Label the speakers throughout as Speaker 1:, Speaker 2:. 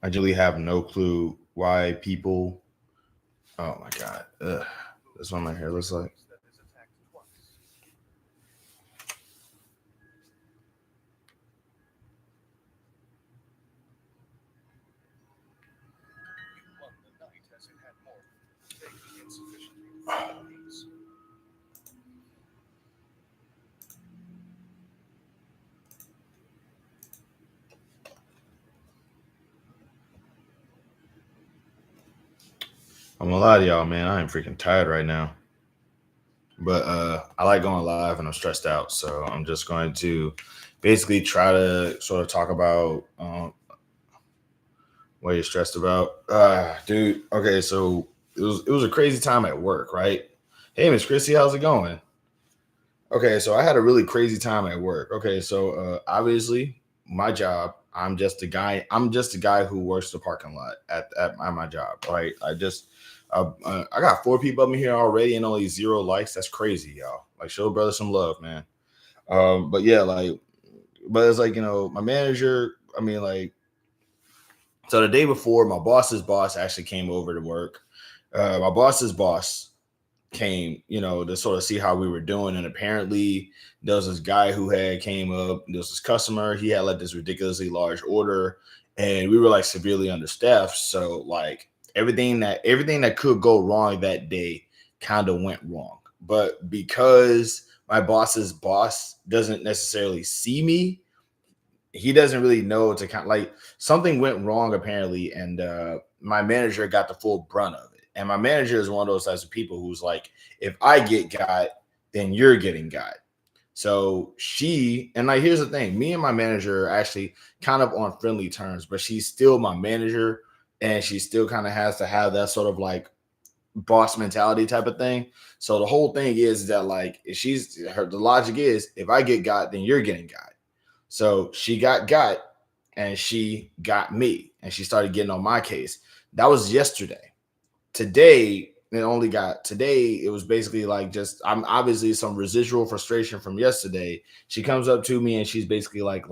Speaker 1: I really have no clue why people. Oh my god, ugh. That's what my hair looks like. I'm gonna lie to y'all, man. I am freaking tired right now. But I like going live and I'm stressed out. So I'm just going to basically try to sort of talk about what you're stressed about. Dude, okay, so it was a crazy time at work, right? Hey Miss Chrissy, how's it going? Okay, so I had a really crazy time at work. Okay, so obviously my job, I'm just a guy who works the parking lot at my job, right? I got four people up in here already and only zero likes. That's crazy, y'all. Like, show brother some love, man. But yeah, like, but it's like, my manager. I mean, like, so the day before, my boss's boss actually came over to work. My boss's boss came, to sort of see how we were doing. And apparently there was this guy who had came up, there was this customer, he had like this ridiculously large order, and we were like severely understaffed. So like everything that could go wrong that day kind of went wrong. But because my boss's boss doesn't necessarily see me, he doesn't really know to kind of like something went wrong apparently, and my manager got the full brunt of it. And my manager is one of those types of people who's like, if I get got, then you're getting got. So she and like here's the thing, me and my manager are actually kind of on friendly terms, but she's still my manager, and she still kind of has to have that sort of like boss mentality type of thing. So the whole thing is that like if she's her the logic is if I get got, then you're getting got. So she got, and she got me, and she started getting on my case. That was yesterday. Today, it was basically like just I'm obviously some residual frustration from yesterday. She comes up to me and she's basically like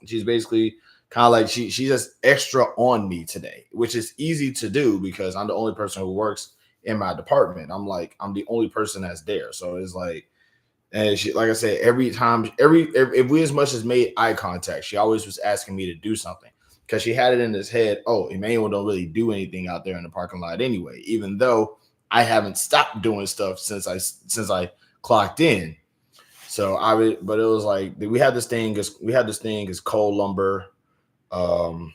Speaker 1: she's basically kind of like she's just extra on me today, which is easy to do because I'm the only person who works in my department. I'm the only person that's there. So it's like, and she, like I said, every time, if we as much as made eye contact, she always was asking me to do something because she had it in his head. Oh, Emmanuel don't really do anything out there in the parking lot anyway. Even though I haven't stopped doing stuff since I clocked in. So but it was like we had this thing as coal lumber. Um,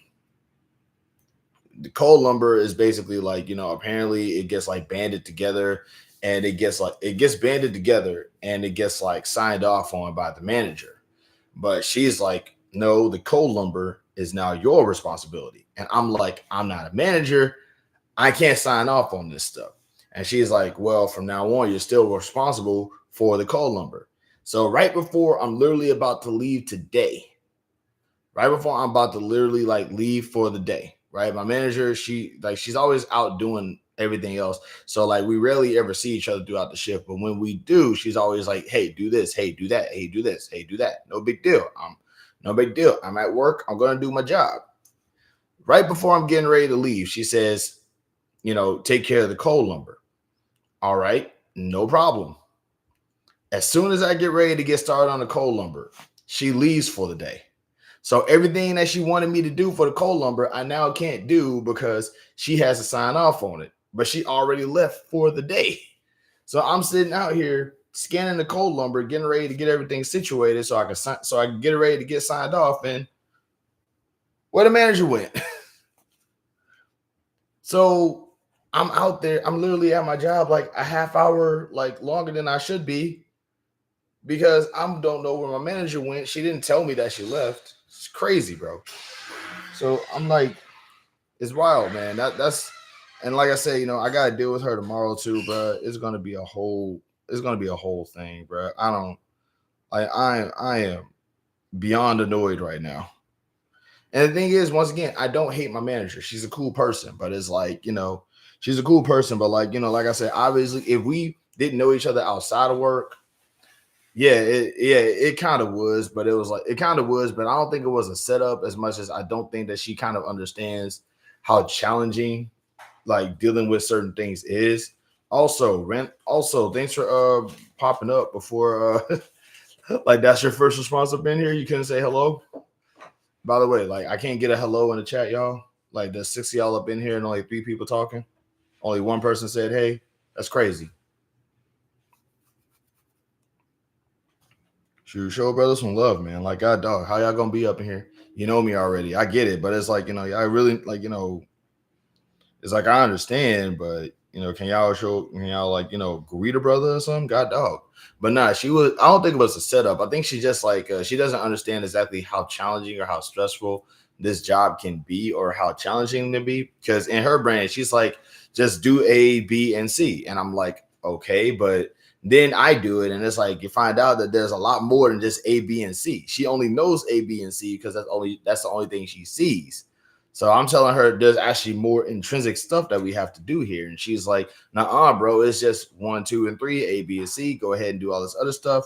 Speaker 1: the coal lumber is basically like apparently it gets like banded together, and it gets banded together and it gets like signed off on by the manager. But she's like, no, the coal lumber is now your responsibility. And I'm like, I'm not a manager, I can't sign off on this stuff. And she's like, well, from now on you're still responsible for the coal lumber. So right before I'm literally about to leave today, right before I'm about to literally like leave for the day, right? My manager, she's always out doing everything else. So like we rarely ever see each other throughout the shift. But when we do, she's always like, hey, do this, hey, do that, hey, do this, hey, do that. No big deal. No big deal. I'm at work. I'm gonna do my job. Right before I'm getting ready to leave, she says, take care of the coal lumber. All right, no problem. As soon as I get ready to get started on the coal lumber, she leaves for the day. So everything that she wanted me to do for the coal lumber, I now can't do because she has to sign off on it. But she already left for the day. So I'm sitting out here scanning the coal lumber, getting ready to get everything situated so I can get it ready to get signed off. And where the manager went. So I'm out there. I'm literally at my job like a half hour like longer than I should be because I don't know where my manager went. She didn't tell me that she left. It's crazy, bro. So I'm like, it's wild, man. That's and like I said, I gotta deal with her tomorrow too, bro. It's gonna be a whole thing, bro. I don't I am beyond annoyed right now. And the thing is, once again, I don't hate my manager. She's a cool person, but it's like, she's a cool person, but like, like I said, obviously, if we didn't know each other outside of work, it kind of was, but it kind of was, but I don't think it was a setup as much as I don't think that she kind of understands. how challenging like dealing with certain things is. Also, Rent. Also, thanks for popping up before like that's your first response up in here. You couldn't say hello. By the way, like I can't get a hello in the chat, y'all. Like there's 60 y'all up in here and only 3 people talking. Only one person said hey. That's crazy. Show brothers some love, man. Like God dog, how y'all gonna be up in here? You know me already. I get it, but it's like, I really like, it's like I understand, but can y'all like, greet a brother or something? God dog. But nah, I don't think it was a setup. I think she just like she doesn't understand exactly how challenging or how stressful this job can be or how challenging it can be. Because in her brain, she's like, just do A, B, and C. And I'm like, okay, but then I do it, and it's like you find out that there's a lot more than just A, B, and C. She only knows A, B, and C because that's the only thing she sees. So I'm telling her there's actually more intrinsic stuff that we have to do here. And she's like, nah, bro, it's just 1, 2, and 3, A, B, and C. Go ahead and do all this other stuff.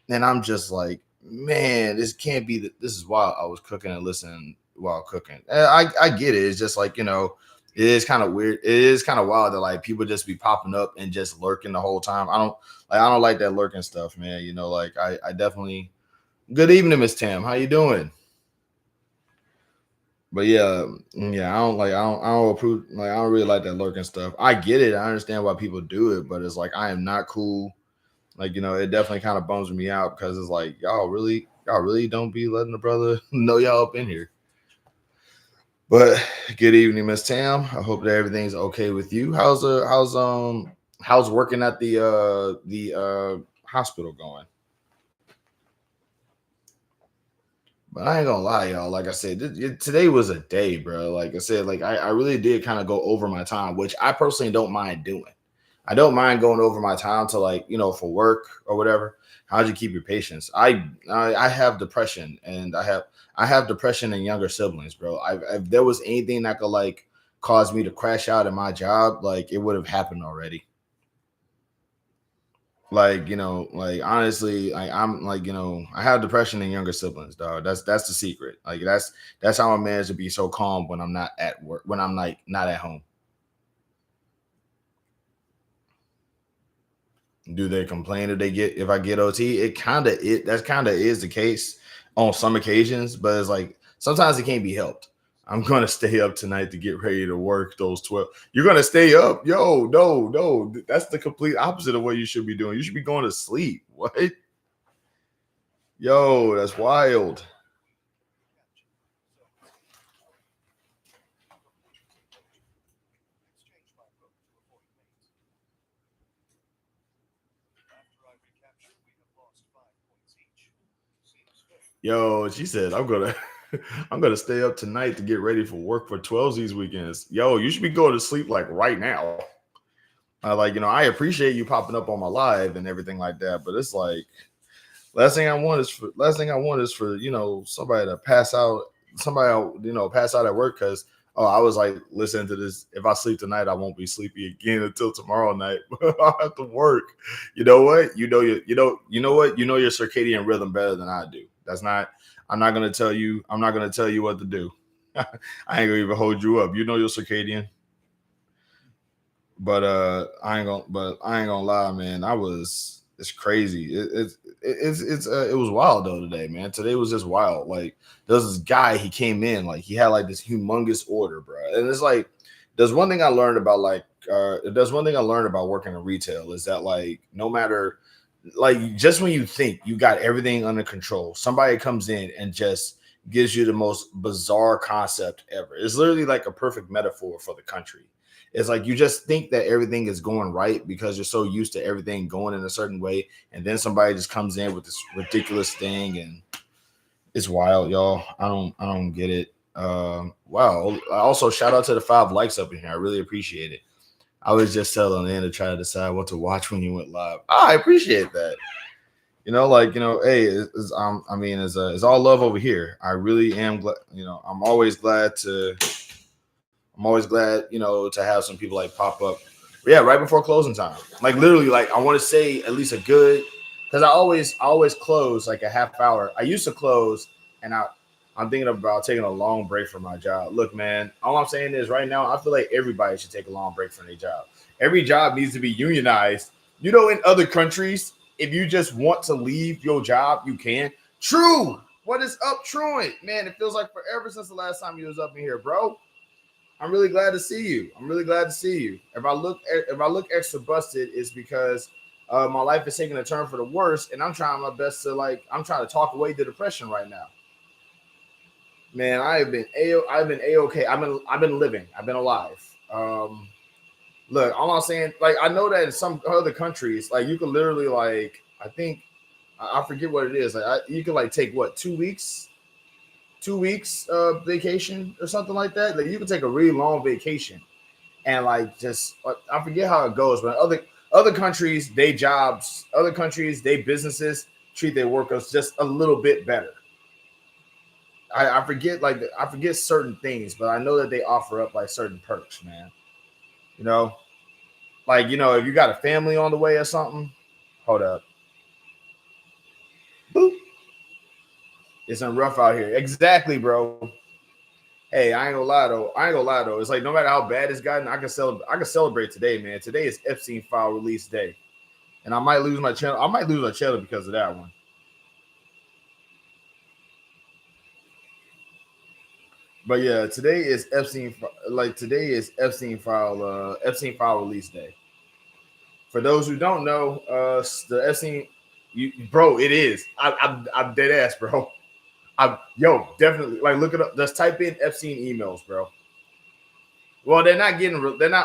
Speaker 1: And I'm just like, man, this can't be this is why I was cooking and listening while cooking. And I get it. It's just like, it is kind of weird. It is kind of wild that like people just be popping up and just lurking the whole time. I don't like that lurking stuff, man. Like I definitely. Good evening, Miss Tam. How you doing? But yeah, I don't approve, like I don't really like that lurking stuff. I get it. I understand why people do it, but it's like I am not cool. Like, it definitely kind of bums me out because it's like y'all really don't be letting the brother know y'all up in here. But good evening, Miss Tam. I hope that everything's okay with you. How's working at the hospital going? But I ain't gonna lie, y'all. Like I said, today was a day, bro. Like I said, like I really did kind of go over my time, which I personally don't mind doing. I don't mind going over my time to like, for work or whatever. How'd you keep your patience? I have depression, and I have depression and younger siblings, bro. If there was anything that could like cause me to crash out in my job, like it would have happened already. Like, like honestly, like I'm like, I have depression and younger siblings, dog. That's the secret. Like that's how I manage to be so calm when I'm not at work, when I'm like not at home. Do they complain if I get OT? That's kind of is the case on some occasions, but it's like sometimes it can't be helped. I'm gonna stay up tonight to get ready to work those 12. You're gonna stay up, yo? No, that's the complete opposite of what you should be doing. You should be going to sleep. What? Yo, that's wild. Yo, she said, I'm gonna stay up tonight to get ready for work for 12 these weekends. Yo, you should be going to sleep like right now. I appreciate you popping up on my live and everything like that, but it's like last thing I want is for somebody to pass out, pass out at work because I was like listening to this. If I sleep tonight, I won't be sleepy again until tomorrow night. I have to work. You know what? You know your circadian rhythm better than I do. I'm not gonna tell you. I'm not gonna tell you what to do. I ain't gonna even hold you up. You know your circadian. But I ain't gonna lie, man. It's crazy. It was wild though today, man. Today was just wild. Like there's this guy, he came in, like he had like this humongous order, bro. And it's like there's one thing I learned about working in retail is that like no matter like just when you think you got everything under control, somebody comes in and just gives you the most bizarre concept ever. It's literally like a perfect metaphor for the country. It's like you just think that everything is going right because you're so used to everything going in a certain way, and then somebody just comes in with this ridiculous thing, and it's wild, y'all. I don't get it. Wow. Also, shout out to the 5 likes up in here. I really appreciate it. I was just telling in to try to decide what to watch when you went live. I appreciate that. Hey, it's all love over here. I really am glad. I'm always glad, to have some people like pop up. But yeah, right before closing time. Like literally, like I want to say at least a good, because I always close like a half hour. I used to close and I'm thinking about taking a long break from my job. Look, man, all I'm saying is right now, I feel like everybody should take a long break from their job. Every job needs to be unionized. You know, in other countries, if you just want to leave your job, you can. True. What is up, Truant? Man, it feels like forever since the last time you was up in here, bro. I'm really glad to see you. I'm really glad to see you. If I look extra busted, it's because my life is taking a turn for the worse, and I'm trying my best to I'm trying to talk away the depression right now. Man, I've been a okay. I've been living. I've been alive. Look, all I'm saying, like I know that in some other countries, like you can literally I think I forget what it is. You can take what 2 weeks, 2 weeks vacation or something like that. Like you can take a really long vacation and just I forget how it goes, but other countries, they jobs, other countries, they businesses treat their workers just a little bit better. I forget I forget certain things, but I know that they offer up certain perks, man. You know, if you got a family on the way or something, hold up, boop, it's rough out here. Exactly, bro. Hey, I ain't gonna lie though. I ain't gonna lie though. It's like no matter how bad it's gotten, I can celebrate. I can celebrate today, man. Today is Epstein file release day, and I might lose my channel. I might lose my channel because of that one. But yeah, today is Epstein. Today is Epstein file release day. For those who don't know, the Epstein, bro, it is. I'm dead ass, bro. Definitely look it up. Just type in Epstein emails, bro. Well, they're not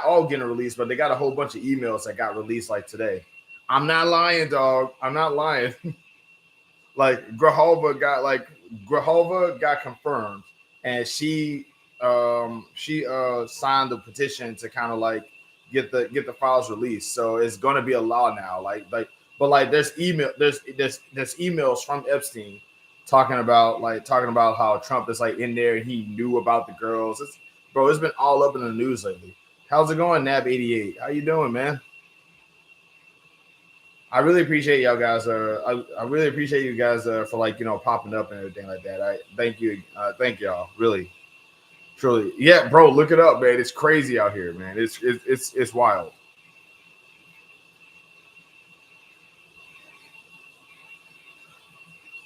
Speaker 1: all getting released, but they got a whole bunch of emails that got released today. I'm not lying, dog. I'm not lying. Grahalva got confirmed, and she signed the petition to kind of get the files released. So it's gonna be a law now. But there's emails from Epstein talking about how Trump is in there. He knew about the girls. It's been all up in the news lately. How's it going, Nab88? How you doing, man? I really appreciate y'all guys. I really appreciate you guys for popping up and everything like that. I thank you. Thank y'all. Really, truly. Yeah, bro. Look it up, man. It's crazy out here, man. It's wild.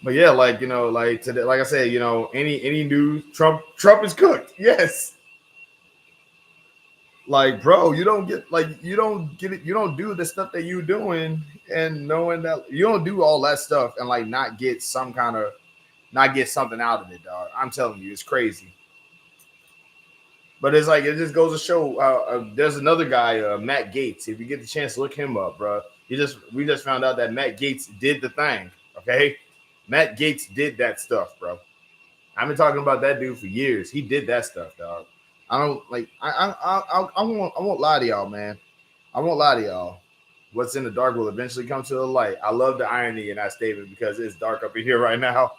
Speaker 1: But yeah, today, like I said, any news, Trump is cooked. Yes. Bro, you don't get it. You don't do the stuff that you doing and knowing that you don't do all that stuff and not get something out of it, dog. I'm telling you, it's crazy. But it's it just goes to show. There's another guy, Matt Gates. If you get the chance, look him up, bro. We just found out that Matt Gates did the thing. Okay, Matt Gates did that stuff, bro. I've been talking about that dude for years. He did that stuff, dog. I don't like. I won't lie to y'all, man. I won't lie to y'all. What's in the dark will eventually come to the light. I love the irony in that statement because it's dark up in here right now.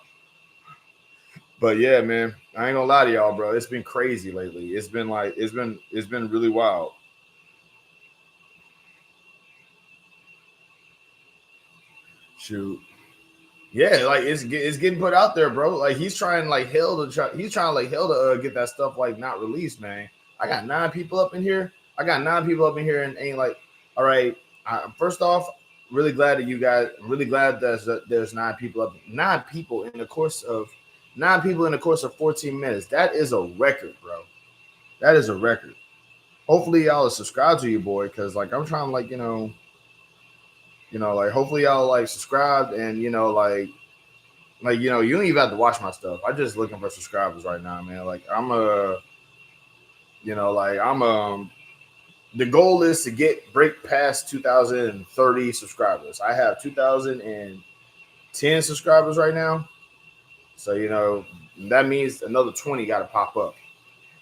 Speaker 1: But yeah, man, I ain't gonna lie to y'all, bro. It's been crazy lately. It's been really wild. Shoot, yeah, it's getting put out there, bro. He's trying hell to get that stuff not released, man. I got 9 people up in here. I got 9 people up in here and ain't all right. First off, really glad that you guys. Really glad there's 9 people up. 9 people in the course of 9 people in the course of 14 minutes. That is a record, bro. That is a record. Hopefully y'all are subscribed to your boy because I'm trying hopefully y'all subscribed and you don't even have to watch my stuff. I'm just looking for subscribers right now, man. I'm a I'm the goal is to break past 2030 subscribers. I have 2010 subscribers right now. So that means another 20 got to pop up.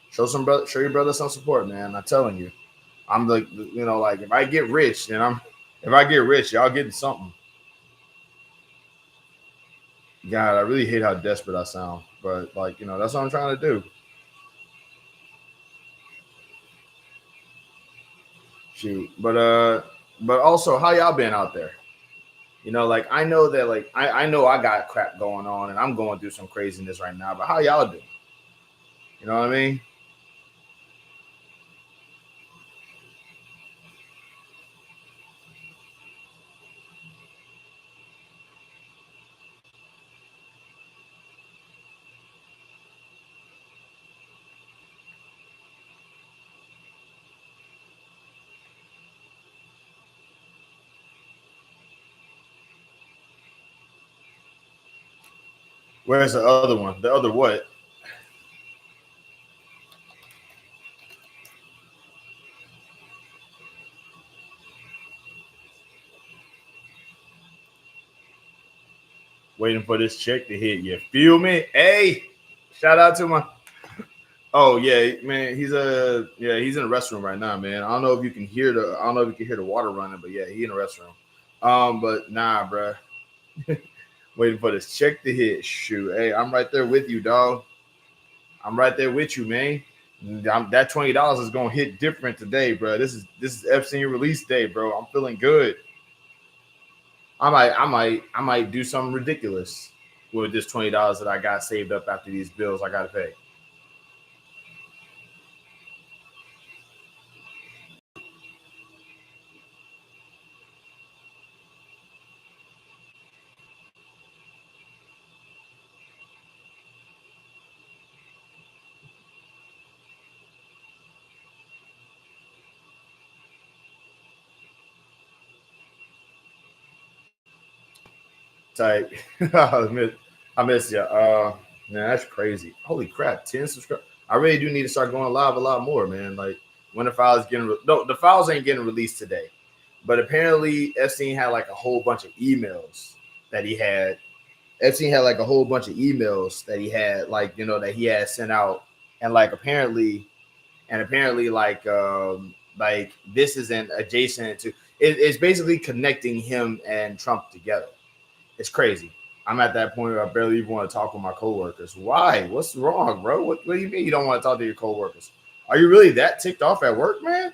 Speaker 1: Show your brother some support, man. I'm telling you. I'm if I get rich, if I get rich, y'all getting something. God, I really hate how desperate I sound, but that's what I'm trying to do. Shoot, but also, how y'all been out there? You know, like I know that like I know I got crap going on and I'm going through some craziness right now. But how y'all doing? You know what I mean? Where's the other one? The other what? Waiting for this check to hit. You feel me? Hey, shout out to my. Oh yeah, man. He's in the restroom right now, man. I don't know if you can hear the water running, but yeah, he in the restroom. But nah, bruh. Waiting for this check to hit. Shoot, hey, I'm right there with you, dog. I'm right there with you, man. That $20 is gonna hit different today, bro. This is Epstein release day, bro. I'm feeling good. I might do something ridiculous with this $20 that I got saved up after these bills I gotta pay. Type, I miss you. Man, that's crazy. Holy crap, 10 subscribers. I really do need to start going live a lot more, man. Like when the files no, the files ain't getting released today, but apparently Epstein had like a whole bunch of emails that he had. Epstein had like a whole bunch of emails that he had, like that he had sent out, and apparently like this isn't adjacent to. It's basically connecting him and Trump together. It's crazy. I'm at that point where I barely even want to talk with my coworkers. Why? What's wrong, bro? What do you mean you don't want to talk to your coworkers? Are you really that ticked off at work, man?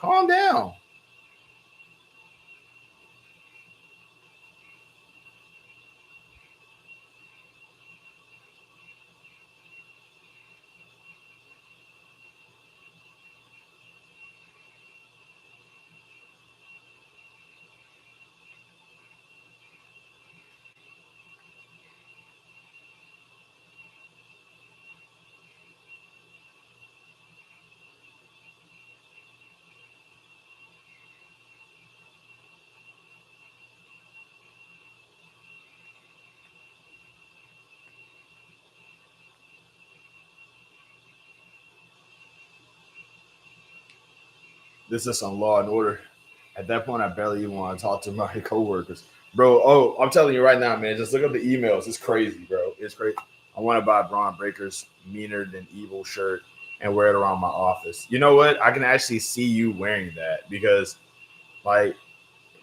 Speaker 1: Calm down. This is some Law and Order. At that point, I barely even want to talk to my coworkers, bro. Oh, I'm telling you right now, man. Just look up the emails. It's crazy, bro. It's crazy. I want to buy Braun Breaker's "Meaner Than Evil" shirt and wear it around my office. You know what? I can actually see you wearing that because, like,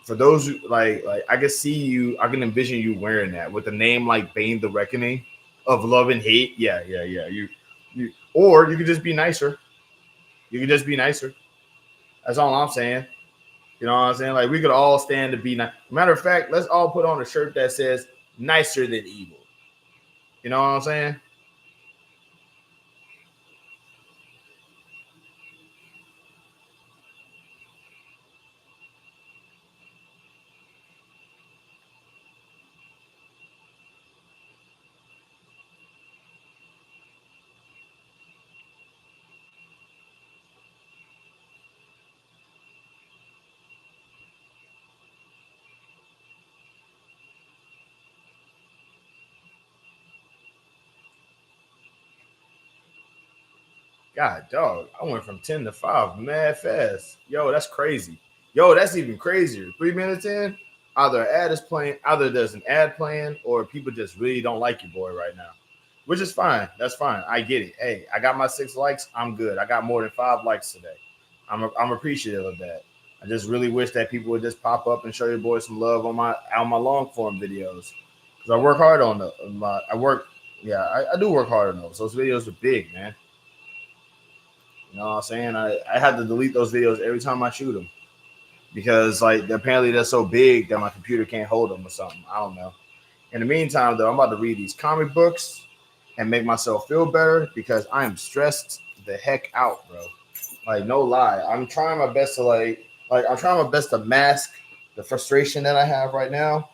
Speaker 1: for those who like I can see you, I can envision you wearing that with a name like Bane the Reckoning of Love and Hate. Yeah, yeah, yeah. Or you could just be nicer. You could just be nicer. That's all I'm saying. You know what I'm saying? Like we could all stand to be nice. Matter of fact, let's all put on a shirt that says "nicer than evil." You know what I'm saying? God, dog, I went from 10 to 5 mad fast. Yo, that's crazy. Yo, that's even crazier. 3 minutes in, either an ad is playing, either there's an ad playing, or people just really don't like your boy right now, which is fine. That's fine. I get it. Hey, I got my 6 likes. I'm good. I got more than 5 likes today. I'm appreciative of that. I just really wish that people would just pop up and show your boy some love on my long form videos because I work hard on my I work. Yeah, I do work hard on those. Those videos are big, man. You know what I'm saying? I had to delete those videos every time I shoot them. because like apparently they're so big that my computer can't hold them or something. I don't know. In the meantime, though, I'm about to read these comic books and make myself feel better because I am stressed the heck out, bro. Like no lie, I'm trying my best to like I'm trying my best to mask the frustration that I have right now.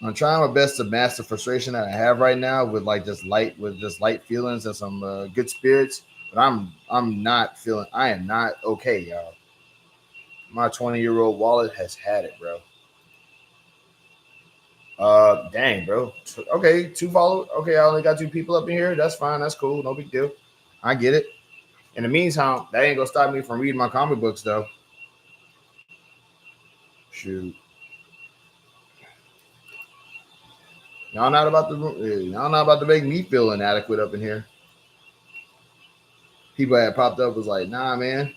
Speaker 1: I'm trying my best to mask the frustration that I have right now with like just light feelings and some good spirits. But I'm not feeling. I am not okay, y'all. My 20-year-old wallet has had it, bro. Dang, bro. Okay, two follow. Okay, I only got two people up in here. That's fine. That's cool. No big deal. I get it. In the meantime, that ain't gonna stop me from reading my comic books, though. Shoot, y'all not about to make me feel inadequate up in here. People had popped up was like, nah, man.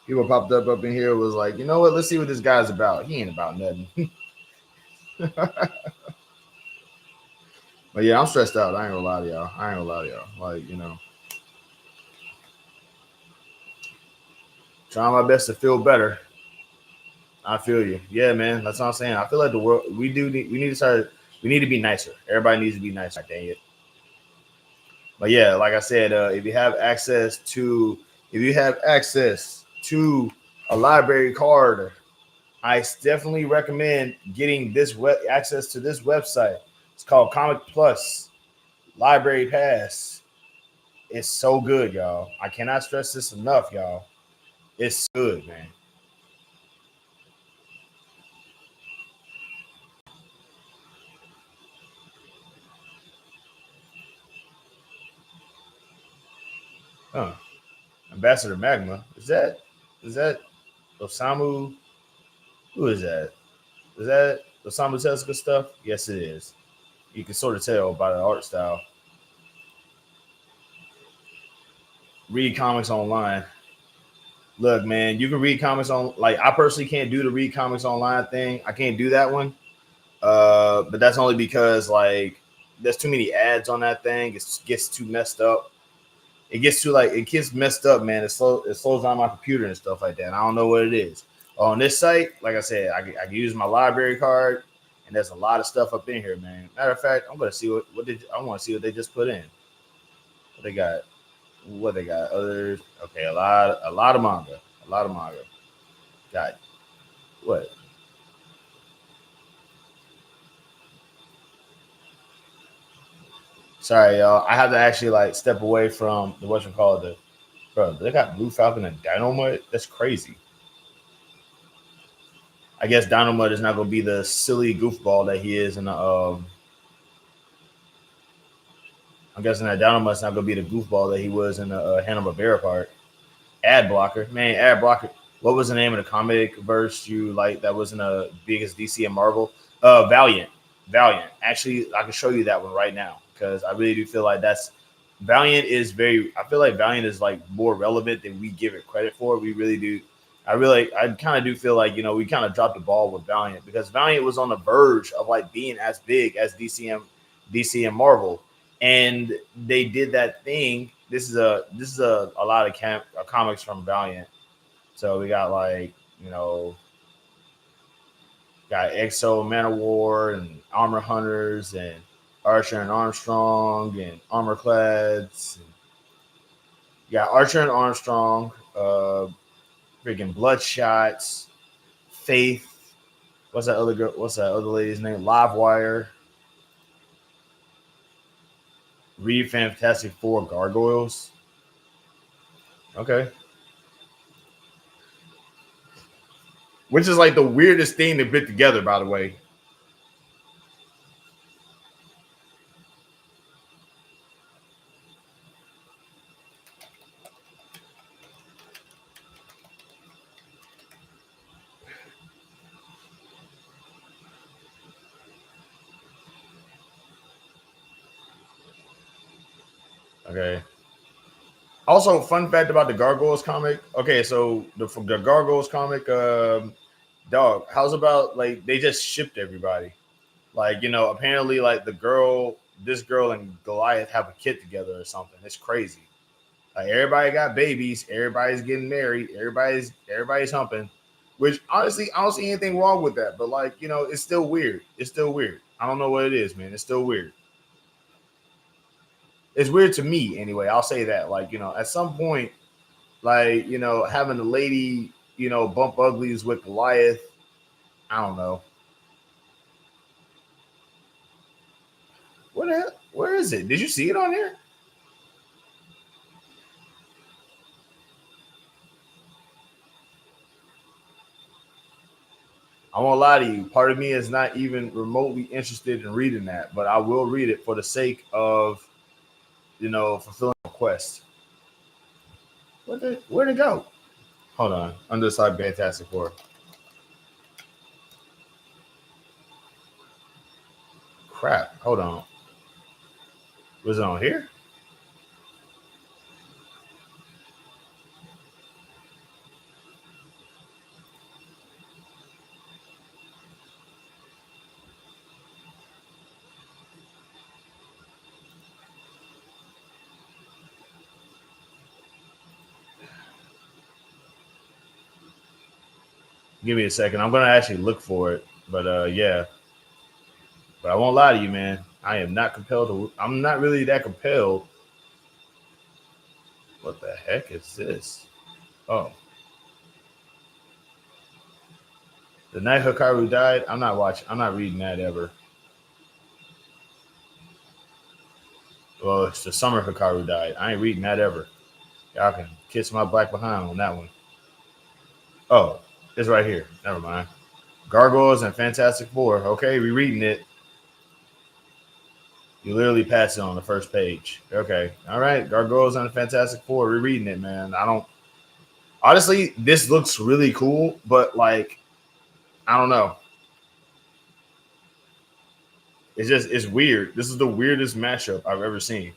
Speaker 1: People popped up in here was like, you know what? Let's see what this guy's about. He ain't about nothing. But yeah, I'm stressed out. I ain't gonna lie to y'all. I ain't gonna lie to y'all. Like, trying my best to feel better. I feel you. Yeah, man. That's what I'm saying. I feel like the world we need to start we need to be nicer. Everybody needs to be nicer. Dang it. But yeah, like I said, if you have access to a library card, I definitely recommend getting access to this website. It's called Comic Plus Library Pass. It's so good, y'all. I cannot stress this enough, y'all. It's good, man. Huh. Ambassador Magma. Is that Osamu? Who is that? Is that Osamu Tezuka stuff? Yes, it is. You can sort of tell by the art style. Read comics online. Look, man, you can read comics on like I personally can't do the read comics online thing. I can't do that one. But that's only because like there's too many ads on that thing. It gets too messed up. It gets messed up, man. It slows down my computer and stuff like that. And I don't know what it is. On this site, like I said, I can use my library card, and there's a lot of stuff up in here, man. Matter of fact, I'm gonna see I want to see what they just put in. What they got? What they got? Others? Okay, a lot of manga, a lot of manga. Got what? Sorry, y'all. I have to actually like step away from the what you call the bro. They got Blue Falcon and Dynamite. That's crazy. I guess Dynamite is not going to be the silly goofball that he is in the. I'm guessing that Dynamite's not going to be the goofball that he was in the Hanna Barbera part. Ad blocker, man. Ad blocker. What was the name of the comic verse you like that wasn't the biggest DC and Marvel? Valiant. Valiant. Actually, I can show you that one right now because I really do feel like that's Valiant is very. I feel like Valiant is like more relevant than we give it credit for. We really do. I kind of do feel like we kind of dropped the ball with Valiant because Valiant was on the verge of like being as big as DC and Marvel, and they did that thing. A lot of comics from Valiant. So we got like got EXO, Manowar, and Armor Hunters, and Archer and Armstrong, and Armor Clads. You got Archer and Armstrong, freaking Bloodshots, Faith. What's that other girl? What's that other lady's name? Livewire, Reed Fantastic Four, Gargoyles. Okay, which is like the weirdest thing to put together, by the way. Okay. Also, fun fact about the Gargoyles comic. Okay, so the Gargoyles comic, dog. How's about like they just shipped everybody? Like apparently like this girl and Goliath have a kid together or something. It's crazy. Like everybody got babies, everybody's getting married, everybody's humping. Which honestly, I don't see anything wrong with that. But like, it's still weird. It's still weird. I don't know what it is, man. It's still weird. It's weird to me anyway. I'll say that. Like, at some point, like, having a lady, bump uglies with Goliath. I don't know. What the hell? Where is it? Did you see it on here? I won't lie to you. Part of me is not even remotely interested in reading that, but I will read it for the sake of, fulfilling a quest. Where'd it go? Hold on. Underside Fantastic Four. Crap. Hold on. Was it on here? Give me a second. I'm gonna actually look for it. But yeah. But I won't lie to you, man. I am not compelled to. I'm not really that compelled. What the heck is this? Oh, the night Hikaru died. I'm not watching. I'm not reading that ever. Well, it's the summer Hikaru died. I ain't reading that ever. Y'all can kiss my black behind on that one. Oh, it's right here. Never mind. Gargoyles and Fantastic Four. Okay, rereading it. You literally pass it on the first page. Okay, all right. Gargoyles and Fantastic Four. Rereading it, man. I don't. Honestly, this looks really cool, but like, I don't know. It's weird. This is the weirdest mashup I've ever seen.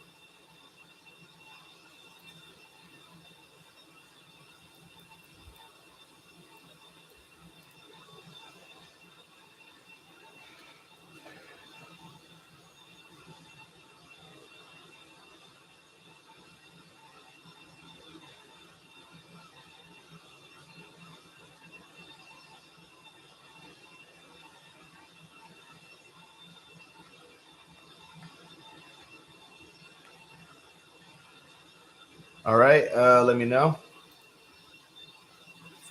Speaker 1: All right, let me know.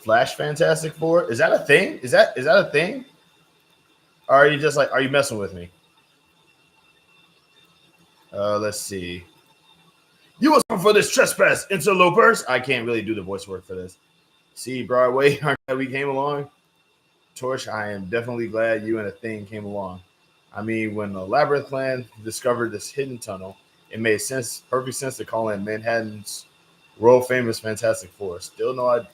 Speaker 1: Flash Fantastic Four. Is that a thing? Is that a thing? Or are you just like, are you messing with me? Let's see. You was for this trespass, interlopers. I can't really do the voice work for this. See, Broadway, we came along. Torch, I am definitely glad you and a thing came along. I mean, when the Labyrinth Clan discovered this hidden tunnel, it made perfect sense to call in Manhattan's world famous Fantastic Four. Still no idea.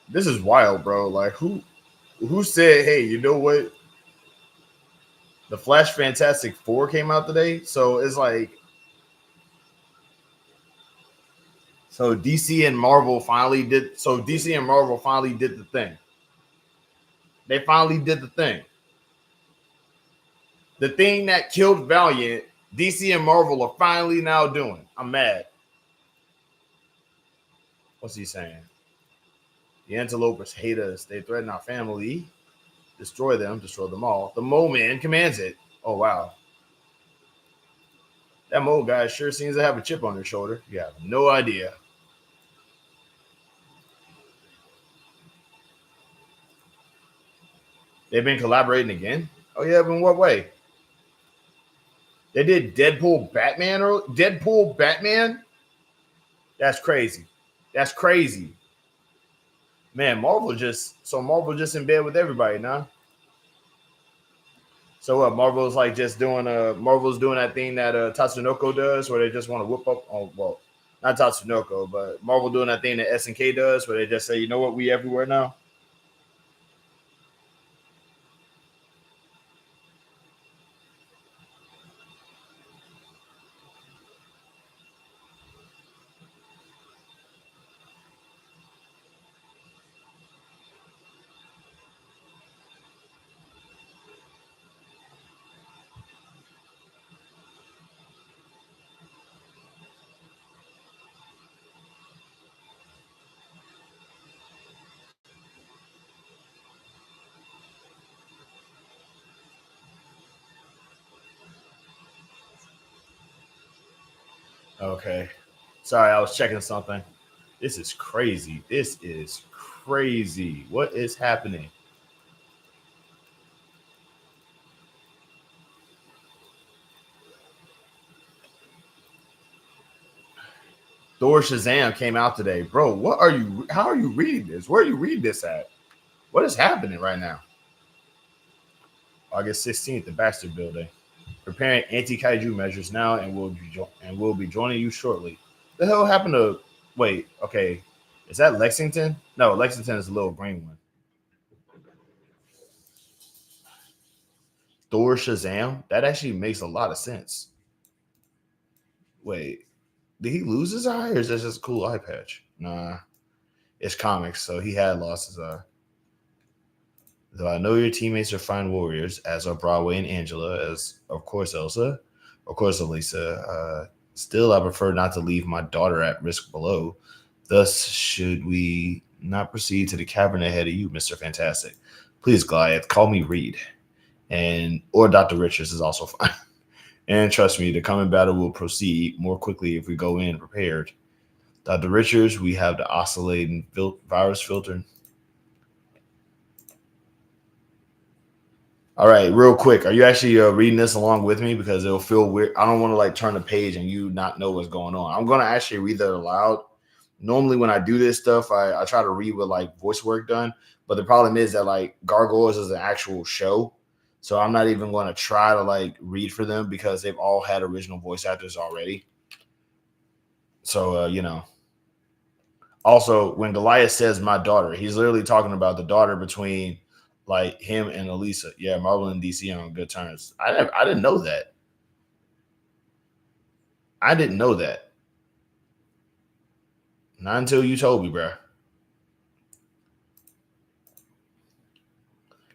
Speaker 1: This is wild, bro. Like who said, hey, you know what? The Flash Fantastic Four came out today. So it's like DC and Marvel finally did the thing. They finally did the thing. The thing that killed Valiant, DC and Marvel are finally now doing. I'm mad. What's he saying? The interlopers hate us. They threaten our family. Destroy them all. The Mole Man commands it. Oh wow. That mole guy sure seems to have a chip on his shoulder. You have no idea. They've been collaborating again? Oh yeah, but in what way? They did Deadpool Batman? That's crazy. That's crazy. Man, Marvel just in bed with everybody now. So what? Marvel's doing that thing that Tatsunoko does, where they just want to whip up. Oh well, not Tatsunoko, but Marvel doing that thing that SNK does, where they just say, you know what, we everywhere now. Okay. Sorry, I was checking something. This is crazy. This is crazy. What is happening? Thor Shazam came out today. Bro, what are you how are you reading this? Where are you reading this at? What is happening right now? August 16th, the Baxter Building. Preparing anti-kaiju measures now and will be joining you shortly. The hell happened to wait, okay. Is that Lexington? No, Lexington is the little green one. Thor Shazam? That actually makes a lot of sense. Wait, did he lose his eye or is that just a cool eye patch? Nah, it's comics, so he had lost his eye. Though I know your teammates are fine warriors, as are Broadway and Angela, as of course Elsa, of course Elisa. Still, I prefer not to leave my daughter at risk below. Thus, should we not proceed to the cavern ahead of you, Mister Fantastic? Please, Goliath, call me Reed, and or Doctor Richards is also fine. And trust me, the coming battle will proceed more quickly if we go in prepared. Dr. Richards, we have the oscillating virus filter. All right, real quick. Are you actually reading this along with me? Because it'll feel weird. I don't want to like turn the page and you not know what's going on. I'm going to actually read that aloud. Normally, when I do this stuff, I try to read with like voice work done. But the problem is that like Gargoyles is an actual show. So I'm not even going to try to like read for them because they've all had original voice actors already. So, also when Goliath says my daughter, he's literally talking about the daughter between like him and Elisa. Yeah, Marvel and DC are on good terms. I didn't know that. I didn't know that. Not until you told me, bro.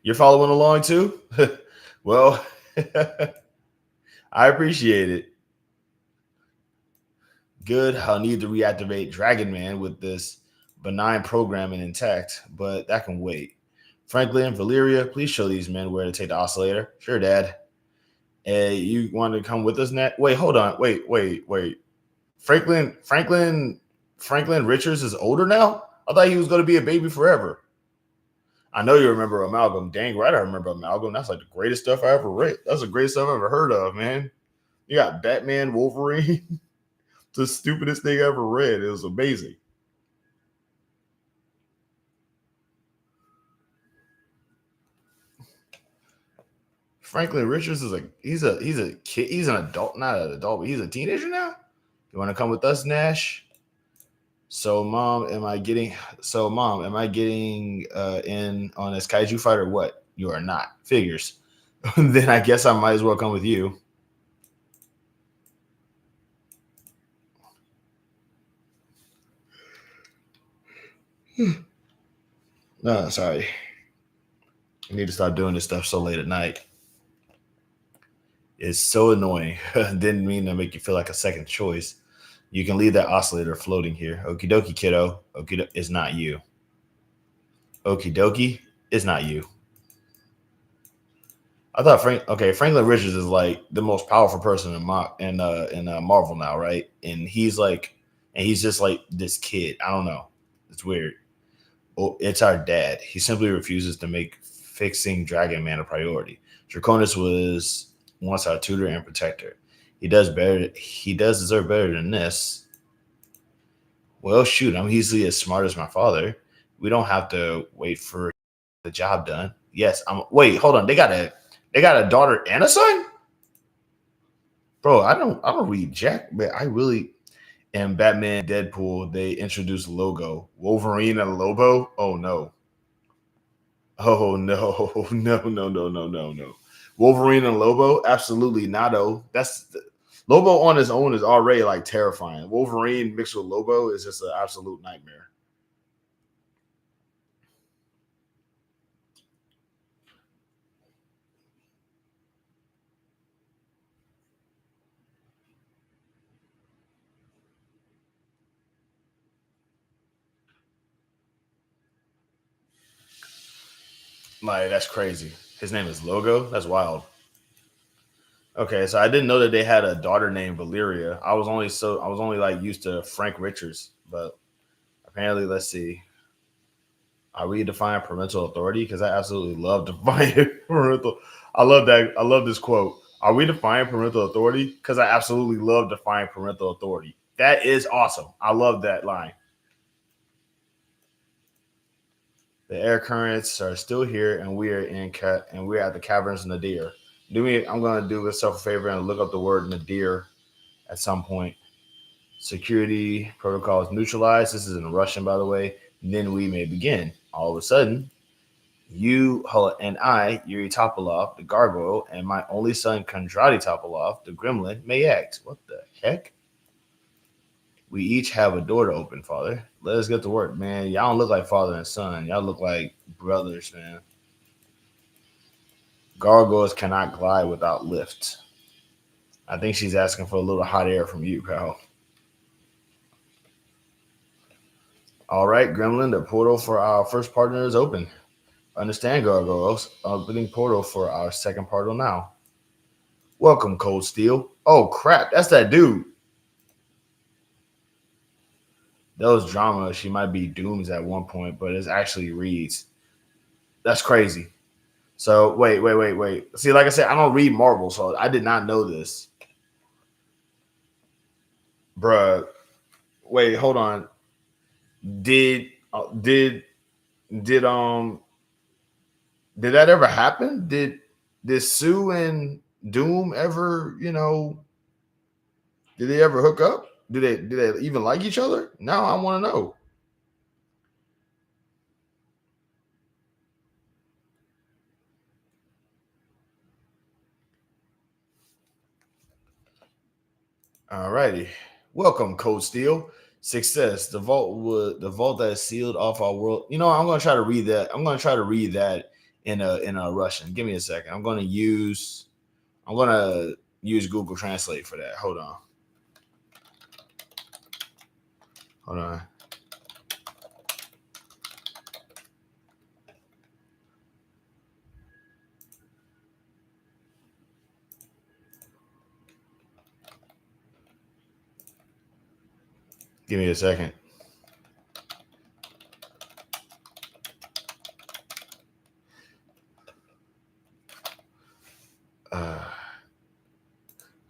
Speaker 1: You're following along too? Well, I appreciate it. Good. I'll need to reactivate Dragon Man with this benign programming intact, but that can wait. Franklin, Valeria, please show these men where to take the oscillator. Sure, Dad. Hey, you want to come with us, Nat? Wait, hold on. Wait. Franklin Richards is older now? I thought he was going to be a baby forever. I know you remember Amalgam. Dang right, I remember Amalgam. That's like the greatest stuff I ever read. That's the greatest stuff I've ever heard of, man. You got Batman, Wolverine. The stupidest thing I ever read. It was amazing. Franklin Richards is he's a kid. He's an adult, not an adult, but he's a teenager now. You want to come with us, Nash? Mom, am I getting in on this kaiju fight or what? You are not. Figures. Then I guess I might as well come with you. No, sorry. I need to stop doing this stuff so late at night. It's so annoying. Didn't mean to make you feel like a second choice. You can leave that oscillator floating here. Okie dokie, kiddo. It's not you. Okie dokie, it's not you. I thought Franklin Richards is like the most powerful person in Marvel now, right? And he's just like this kid. I don't know. It's weird. Oh, it's our dad. He simply refuses to make fixing Dragon Man a priority. Draconis was once our tutor and protector. He does better. He does deserve better than this. Well, shoot, I'm easily as smart as my father. We don't have to wait for the job done. Yes, I'm. Wait, hold on. They got a daughter and a son, bro. I don't read Jack, but I really am. Batman, Deadpool. They introduced Logo, Wolverine, and Lobo. Oh no. Oh no, no. Wolverine and Lobo, absolutely not. Oh, Lobo on his own is already like terrifying. Wolverine mixed with Lobo is just an absolute nightmare. Like that's crazy. His name is Logo. That's wild. Okay, so I didn't know that they had a daughter named Valeria. I was only like used to Frank Richards, but apparently, let's see. Are we define parental authority? Because I absolutely love defining parental. I love that. I love this quote. Are we defining parental authority? Because I absolutely love defining parental authority. That is awesome. I love that line. The air currents are still here, and we're at the caverns Nadir. Do me. I'm gonna do myself a favor and look up the word Nadir at some point. Security protocol is neutralized. This is in Russian, by the way. Then we may begin. All of a sudden, you and I, Yuri Topolov, the gargoyle, and my only son, Kondraty Topolov, the gremlin, may act. What the heck? We each have a door to open, Father. Let us get to work, man. Y'all don't look like father and son. Y'all look like brothers, man. Gargoyles cannot glide without lift. I think she's asking for a little hot air from you, pal. All right, Gremlin, the portal for our first partner is open. Understand, Gargoyles. Opening portal for our second portal now. Welcome, Cold Steel. Oh, crap. That's that dude. That was drama. She might be Dooms at one point, but it's actually Reed's. That's crazy. So, wait. See, like I said, I don't read Marvel, so I did not know this. Bruh. Wait, hold on. Did uh, did did did that ever happen? Did Sue and Doom ever, did they ever hook up? Did they even like each other? Now I want to know. All righty. Welcome, Cold Steel. Success. The vault that is sealed off our world. I'm gonna try to read that. I'm gonna try to read that in a Russian. Give me a second. I'm gonna use Google Translate for that. Hold on. Hold on. Give me a second. Uh,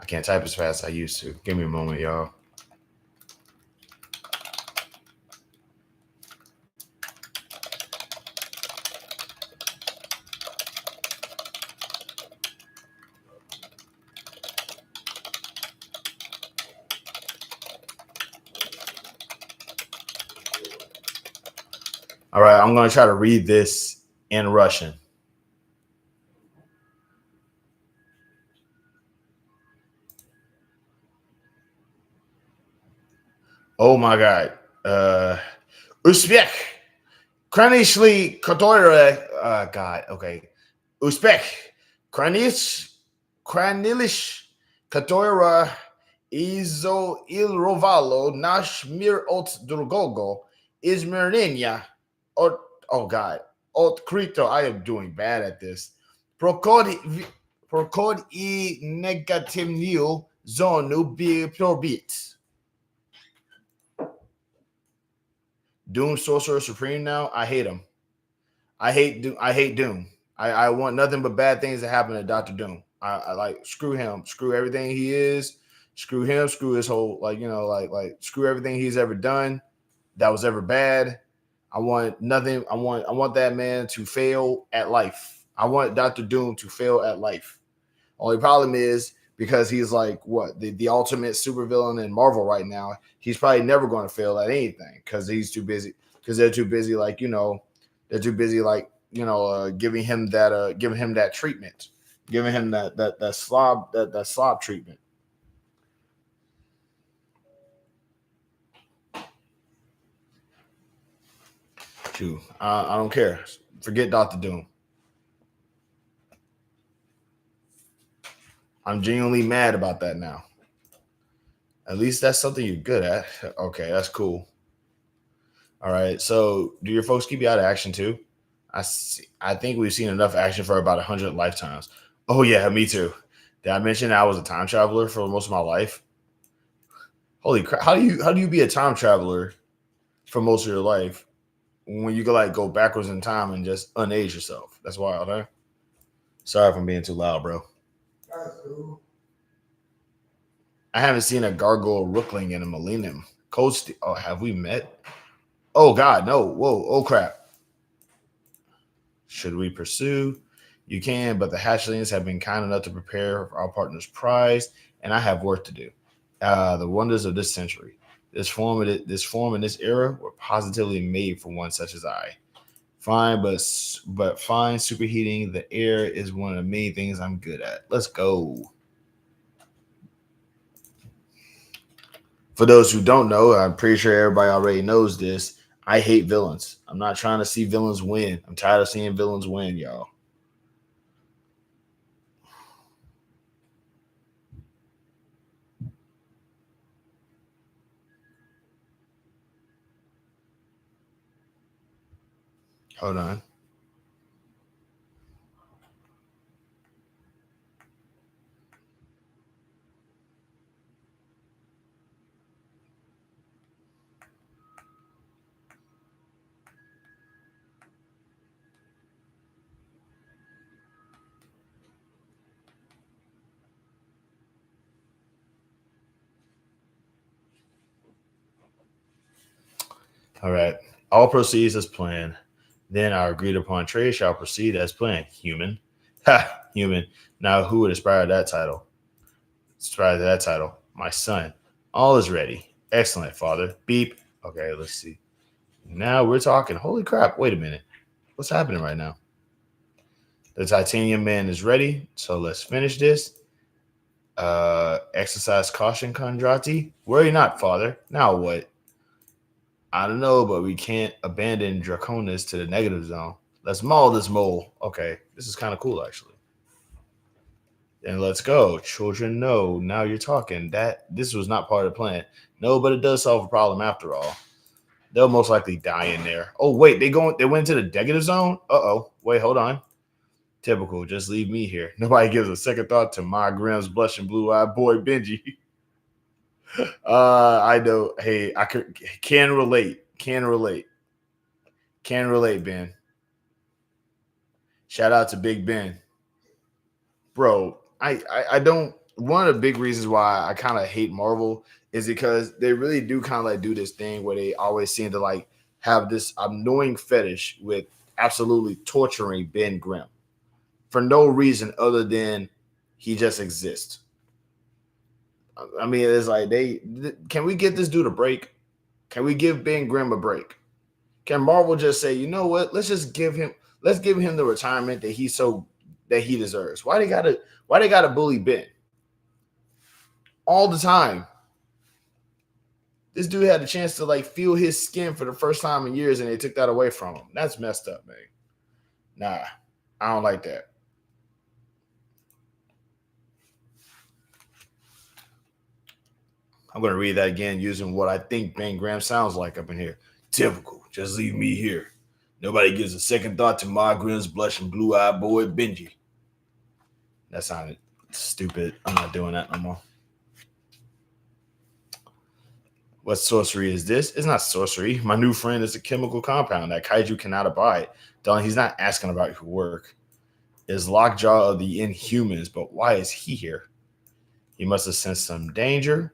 Speaker 1: I can't type as fast as I used to. Give me a moment, y'all. All right, I'm going to try to read this in Russian. Oh my God. Uzbek. Kranishli Kotora. God. Okay. Uzbek. Kranilish Kotora Izo Ilrovalo Nash Mir Ot Drugogo Izmirninya. Oh God. Ot Krito. I am doing bad at this. Prokod I negativnil zonu bi probit. Doom Sorcerer Supreme now. I hate him. I hate Doom. I hate Doom. I want nothing but bad things to happen to Doctor Doom. I like screw him. Screw everything he is. Screw him. Screw his whole screw everything he's ever done that was ever bad. I want nothing. I want that man to fail at life. I want Doctor Doom to fail at life. Only problem is because he's like what the ultimate supervillain in Marvel right now. He's probably never going to fail at anything because he's too busy. Because they're too busy, they're too busy, giving him that treatment, giving him that slob treatment. Shoot, I don't care. Forget Doctor Doom. I'm genuinely mad about that now. At least that's something you're good at. Okay, that's cool. All right. So, do your folks keep you out of action too? I think we've seen enough action for about 100 lifetimes. Oh yeah, me too. Did I mention I was a time traveler for most of my life? Holy crap! How do you be a time traveler for most of your life when you could like go backwards in time and just unage yourself? That's wild, huh? Sorry if I'm being too loud, bro. I haven't seen a gargoyle rookling in a millennium. Coach, oh, have we met? Oh God, no! Whoa! Oh crap! Should we pursue? You can, but the hatchlings have been kind enough to prepare for our partner's prize, and I have work to do. The wonders of this century, this form and this era were positively made for one such as I. Fine, but fine superheating the air is one of the main things I'm good at. Let's go. For those who don't know, I'm pretty sure everybody already knows this. I hate villains. I'm not trying to see villains win. I'm tired of seeing villains win, y'all. Hold on. All right. All proceeds as planned. Then our agreed upon trade shall proceed as planned. Human. Ha! Human. Now who would aspire to that title? Aspire to that title. My son. All is ready. Excellent, father. Beep. Okay, let's see. Now we're talking. Holy crap. Wait a minute. What's happening right now? The titanium man is ready. So let's finish this. Exercise caution, Kondrati. Worry not, father. Now what? I don't know, but we can't abandon Draconis to the negative zone. Let's maul this mole. Okay, this is kind of cool, actually. Then let's go. Children, no. Now you're talking. That this was not part of the plan. No, but it does solve a problem after all. They'll most likely die in there. Oh wait, they went to the negative zone. Uh-oh. Wait, hold on. Typical. Just leave me here. Nobody gives a second thought to my Grimm's blushing blue-eyed boy Benji. I know. Hey, can relate. Can relate. Can relate, Ben. Shout out to Big Ben. Bro, I don't one of the big reasons why I kind of hate Marvel is because they really do kind of like do this thing where they always seem to like have this annoying fetish with absolutely torturing Ben Grimm for no reason other than he just exists. I mean, it's like can we get this dude a break? Can we give Ben Grimm a break? Can Marvel just say, you know what? Let's give him the retirement that he deserves. Why they gotta bully Ben all the time? This dude had a chance to like feel his skin for the first time in years, and they took that away from him. That's messed up, man. Nah, I don't like that. I'm gonna read that again using what I think Ben Graham sounds like up in here. Typical. Just leave me here. Nobody gives a second thought to Ma Grimm's blushing blue-eyed boy Benji. That sounded stupid. I'm not doing that no more. What sorcery is this? It's not sorcery. My new friend is a chemical compound that kaiju cannot abide. Darling, he's not asking about your work. Is Lockjaw of the Inhumans, but why is he here? He must have sensed some danger.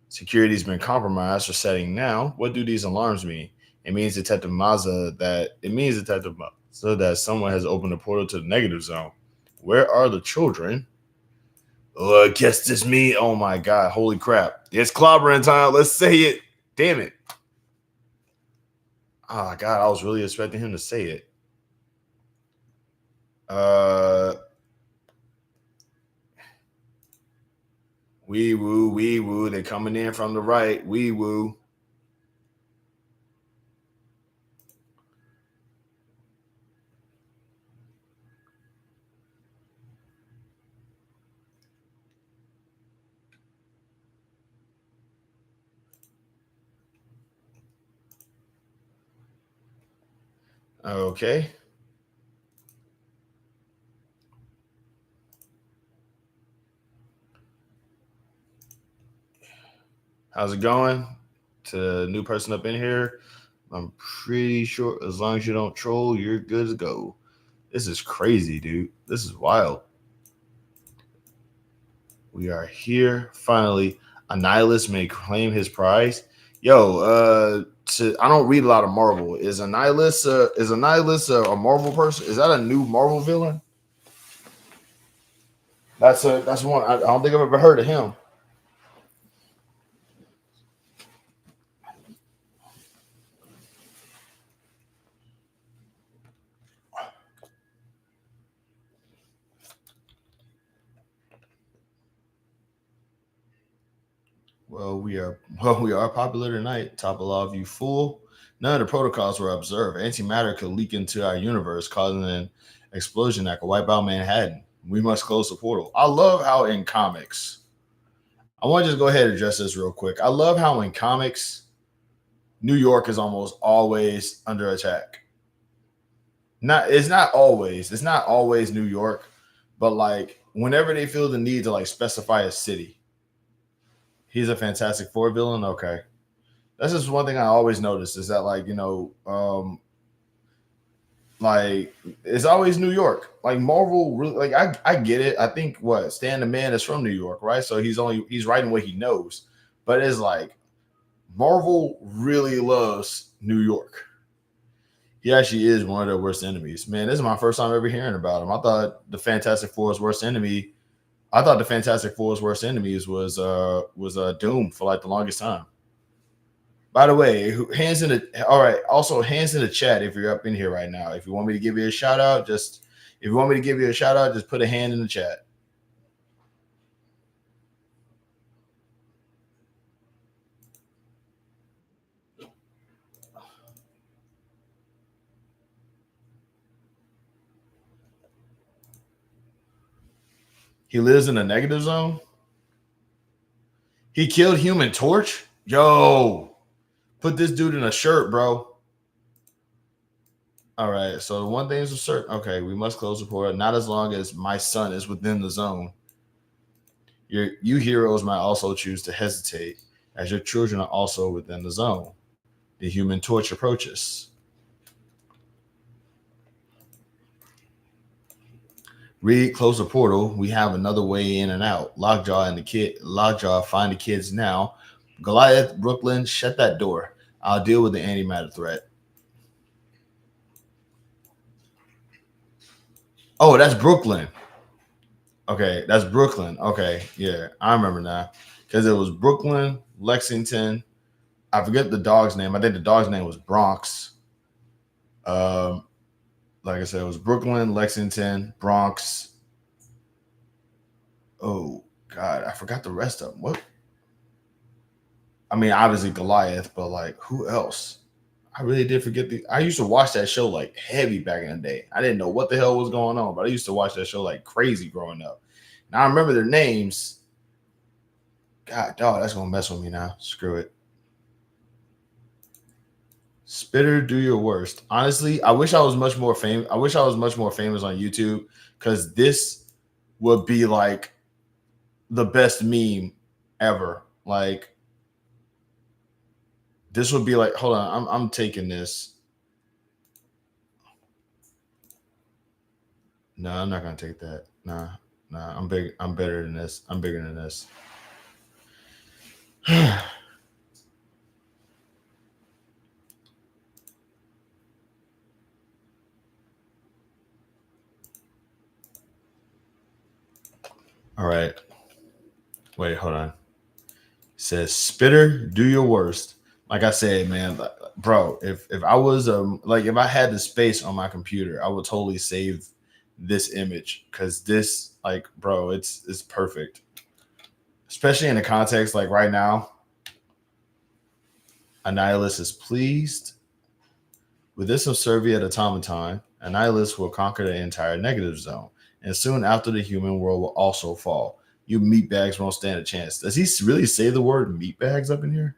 Speaker 1: Security's been compromised for setting now. What do these alarms mean? It means Detective Maza that someone has opened a portal to the negative zone. Where are the children? Oh, I guess this me. Oh my god, holy crap. It's clobbering time. Let's say it. Damn it. Oh god, I was really expecting him to say it. Uh Wee woo, wee woo. They're coming in from the right. Wee woo. Okay. How's it going? To the new person up in here, I'm pretty sure as long as you don't troll, you're good to go. This is crazy, dude. This is wild. We are here finally. Annihilus may claim his prize. Yo, I don't read a lot of Marvel. Is Annihilus a Marvel person? Is that a new Marvel villain? That's one. I don't think I've ever heard of him. Well, we are popular tonight. Top of law view full. None of the protocols were observed. Antimatter could leak into our universe, causing an explosion that could wipe out Manhattan. We must close the portal. I love how in comics, I want to just go ahead and address this real quick. I love how in comics, New York is almost always under attack. It's not always New York, but like whenever they feel the need to like specify a city, he's a Fantastic Four villain. Okay, that's just one thing I always notice is that like it's always New York. Like Marvel, really, like I get it. I think what Stan the Man is from New York, right? So he's writing what he knows, but it's like Marvel really loves New York. He actually is one of their worst enemies. Man, this is my first time ever hearing about him. I thought the Fantastic Four's worst enemies was Doom for like the longest time. By the way, hands in the all right. Also, hands in the chat if you're up in here right now. If you want me to give you a shout out, just put a hand in the chat. He lives in a negative zone. He killed Human Torch. Yo, put this dude in a shirt, bro. All right. So the one thing is for certain. Okay, we must close the portal. Not as long as my son is within the zone. You heroes might also choose to hesitate, as your children are also within the zone. The Human Torch approaches. Read, close the portal. We have another way in and out. Lockjaw, find the kids now. Goliath, Brooklyn, shut that door. I'll deal with the antimatter threat. Oh, that's Brooklyn. Okay, that's Brooklyn. Okay, yeah, I remember now. Because it was Brooklyn, Lexington. I forget the dog's name. I think the dog's name was Bronx. Um, like I said, it was Brooklyn, Lexington, Bronx. Oh God, I forgot the rest of them. What? I mean, obviously Goliath, but like who else? I really did forget the. I used to watch that show like heavy back in the day. I didn't know what the hell was going on, but I used to watch that show like crazy growing up. Now I remember their names. God, dog, that's gonna mess with me now. Screw it. Spitter, do your worst. Honestly, I wish I was much more famous. I wish I was much more famous on YouTube because this would be like the best meme ever. Like this would be like, hold on, I'm taking this. No, I'm not gonna take that. Nah, I'm big. I'm better than this. I'm bigger than this. All right. Wait, hold on. It says Spitter, do your worst. Like I said, man, bro, if I was like if I had the space on my computer, I would totally save this image because this, like, bro, it's perfect. Especially in the context like right now, Annihilus is pleased. With this subservient automaton, Annihilus will conquer the entire negative zone, and soon after the human world will also fall. You meatbags won't stand a chance. Does he really say the word meatbags up in here?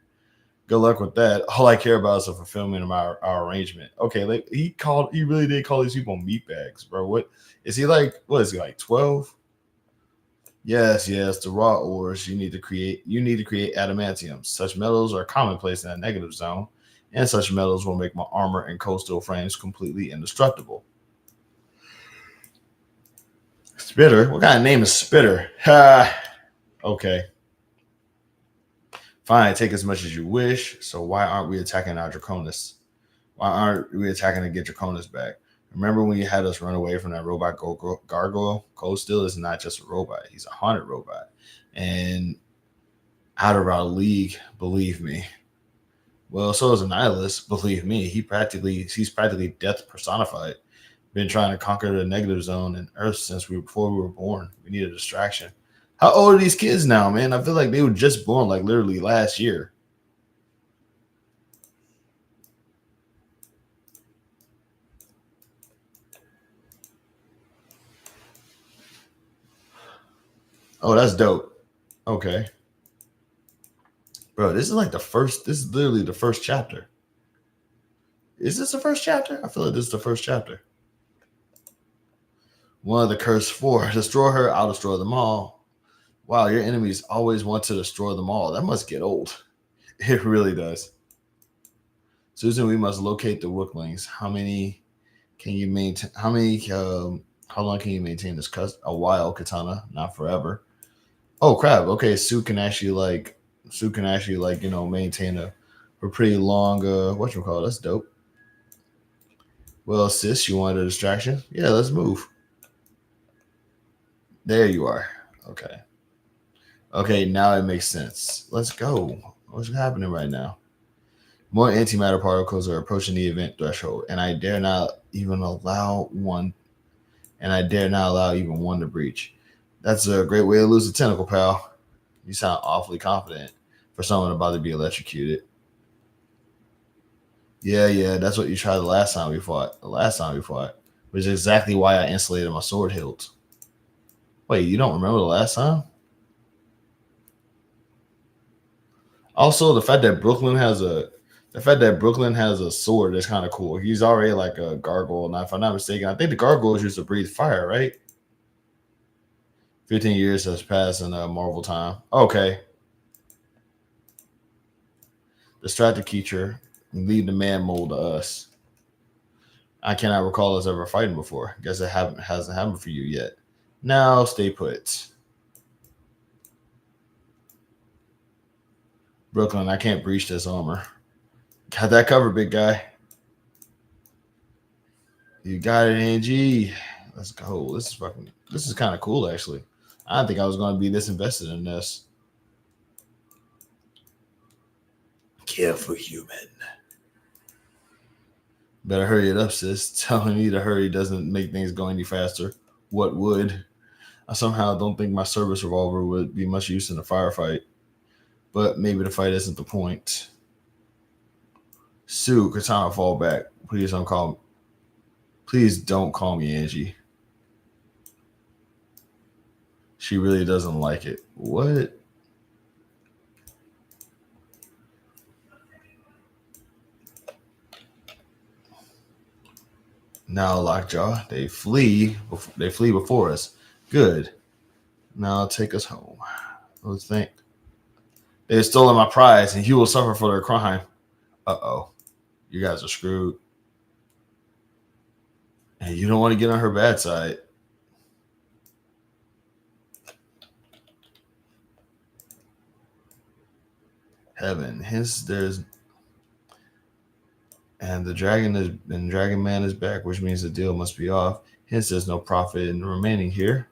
Speaker 1: Good luck with that. All I care about is the fulfillment of our arrangement. Okay, like he really did call these people meatbags, bro. What is he like? What is he like? 12? Yes, yes, the raw ores you need to create adamantium. Such metals are commonplace in a negative zone, and such metals will make my armor and coastal frames completely indestructible. Spitter? What kind of name is Spitter? Ha. Okay, fine. Take as much as you wish. So why aren't we attacking our Draconis? Why aren't we attacking to get Draconis back? Remember when you had us run away from that robot gargoyle? Cold Steel is not just a robot; he's a haunted robot, and out of our league. Believe me. Well, so is Annihilus. Believe me, he's practically death personified. Been trying to conquer the negative zone and Earth since before we were born. We need a distraction. How old are these kids now, man? I feel like they were just born like literally last year. Oh, that's dope. Okay, bro, this is like the first. This is literally the first chapter. Is this the first chapter? I feel like this is the first chapter. One of the cursed four. Destroy her, I'll destroy them all. Wow, your enemies always want to destroy them all. That must get old. It really does. Susan, we must locate the Wooklings. How many can you maintain? How long can you maintain this? A while, Katana, not forever. Oh crap! Okay, Sue can actually maintain a pretty long what you call it? That's dope. Well, sis, you wanted a distraction? Yeah, let's move. There you are. Okay. Okay, now it makes sense. Let's go. What's happening right now? More antimatter particles are approaching the event threshold, and I dare not allow even one to breach. That's a great way to lose a tentacle, pal. You sound awfully confident for someone about to be electrocuted. Yeah, yeah, that's what you tried the last time we fought. The last time we fought, which is exactly why I insulated my sword hilt. Wait, you don't remember the last time? Also, the fact that Brooklyn has a sword is kind of cool. He's already like a gargoyle. Now, if I'm not mistaken, I think the gargoyles used to breathe fire, right? 15 years has passed in Marvel time. Okay, distract the creature and leave the man mold to us. I cannot recall us ever fighting before. Guess it hasn't happened for you yet. Now stay put. Brooklyn, I can't breach this armor. Got that covered, big guy. You got it, Angie. Let's go. This is kind of cool actually. I didn't think I was gonna be this invested in this. Careful human. Better hurry it up, sis. Telling me to hurry doesn't make things go any faster. What would? I somehow don't think my service revolver would be much use in a firefight. But maybe the fight isn't the point. Sue, Katana, fall back. Please don't call me Angie. She really doesn't like it. What? Now, Lockjaw, they flee. They flee before us. Good. Now take us home. Let's think. They have stolen my prize, and you will suffer for their crime. Uh-oh. You guys are screwed. And you don't want to get on her bad side. Heaven. Hence there's and Dragon Man is back, which means the deal must be off. Hence there's no profit in remaining here.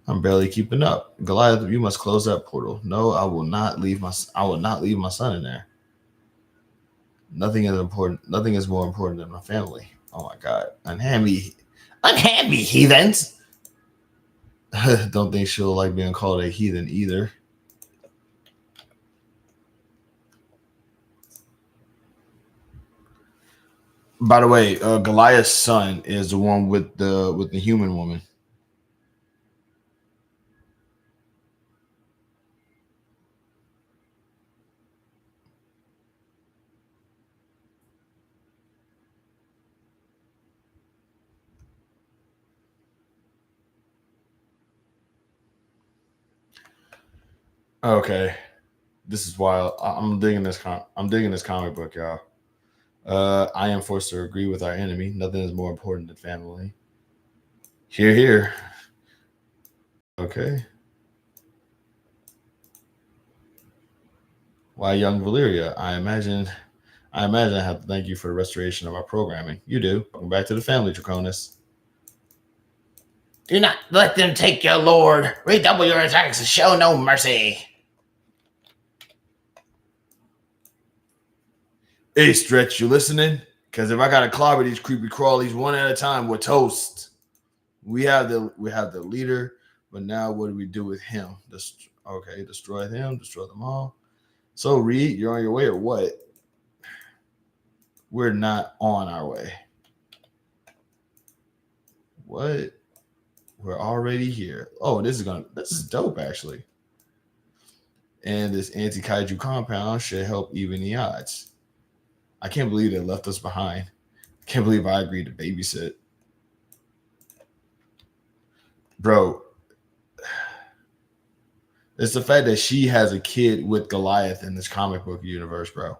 Speaker 1: I'm barely keeping up. Goliath, you must close that portal. No, I will not leave my son in there. Nothing is important. Nothing is more important than my family. Oh my god. Unhand me, heathens. Don't think she'll like being called a heathen either. By the way, Goliath's son is the one with the human woman. Okay, this is wild. I'm digging this. I'm digging this comic book, y'all. I am forced to agree with our enemy. Nothing is more important than family. Here, here. Okay. Why, young Valeria? I imagine I have to thank you for the restoration of our programming. You do. Welcome back to the family, Draconis.
Speaker 2: Do not let them take your lord. Redouble your attacks and show no mercy.
Speaker 1: Hey, Stretch, you listening? Because if I gotta clobber these creepy crawlies one at a time, we're toast. We have the leader, but now what do we do with him? Okay, destroy him, destroy them all. So Reed, you're on your way or what? We're not on our way. What? We're already here. Oh, this is dope actually. And this anti-kaiju compound should help even the odds. I can't believe they left us behind. I can't believe I agreed to babysit. Bro, it's the fact that she has a kid with Goliath in this comic book universe, bro.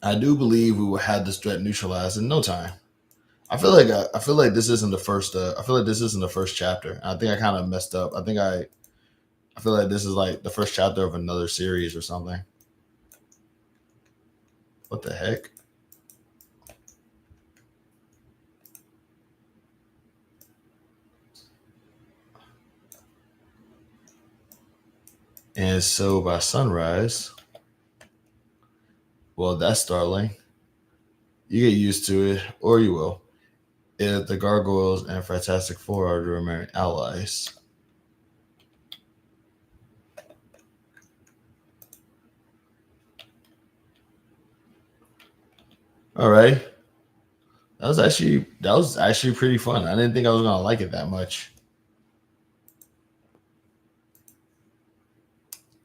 Speaker 1: I do believe we will have this threat neutralized in no time. I feel like this isn't the first. I feel like this isn't the first chapter. I think I kind of messed up. I feel like this is like the first chapter of another series or something. What the heck? And so by sunrise, well, that's startling. You get used to it, or you will. If the Gargoyles and Fantastic Four are to remain allies. All right. That was actually pretty fun. I didn't think I was gonna like it that much.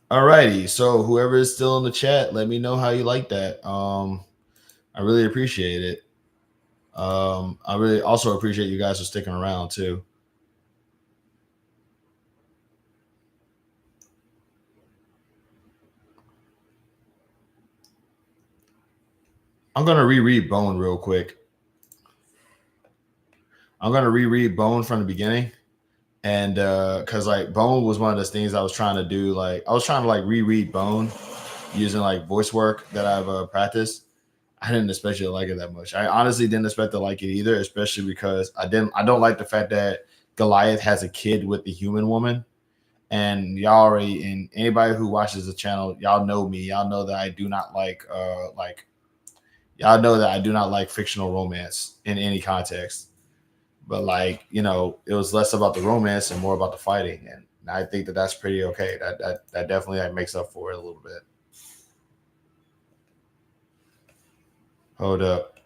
Speaker 1: Alrighty, so whoever is still in the chat, let me know how you like that. I really appreciate it. I really also appreciate you guys for sticking around too. I'm gonna reread Bone real quick. I'm gonna reread Bone from the beginning, and because like Bone was one of those things I was trying to do. Like I was trying to like reread Bone using like voice work that I've practiced. I didn't especially like it that much. I honestly didn't expect to like it either, especially because I don't like the fact that Goliath has a kid with the human woman. And y'all already, and anybody who watches the channel, y'all know me. Y'all know that I do not like y'all know that I do not like fictional romance in any context. But like, you know, it was less about the romance and more about the fighting. And I think that that's pretty okay. That definitely like, makes up for it a little bit. Hold up.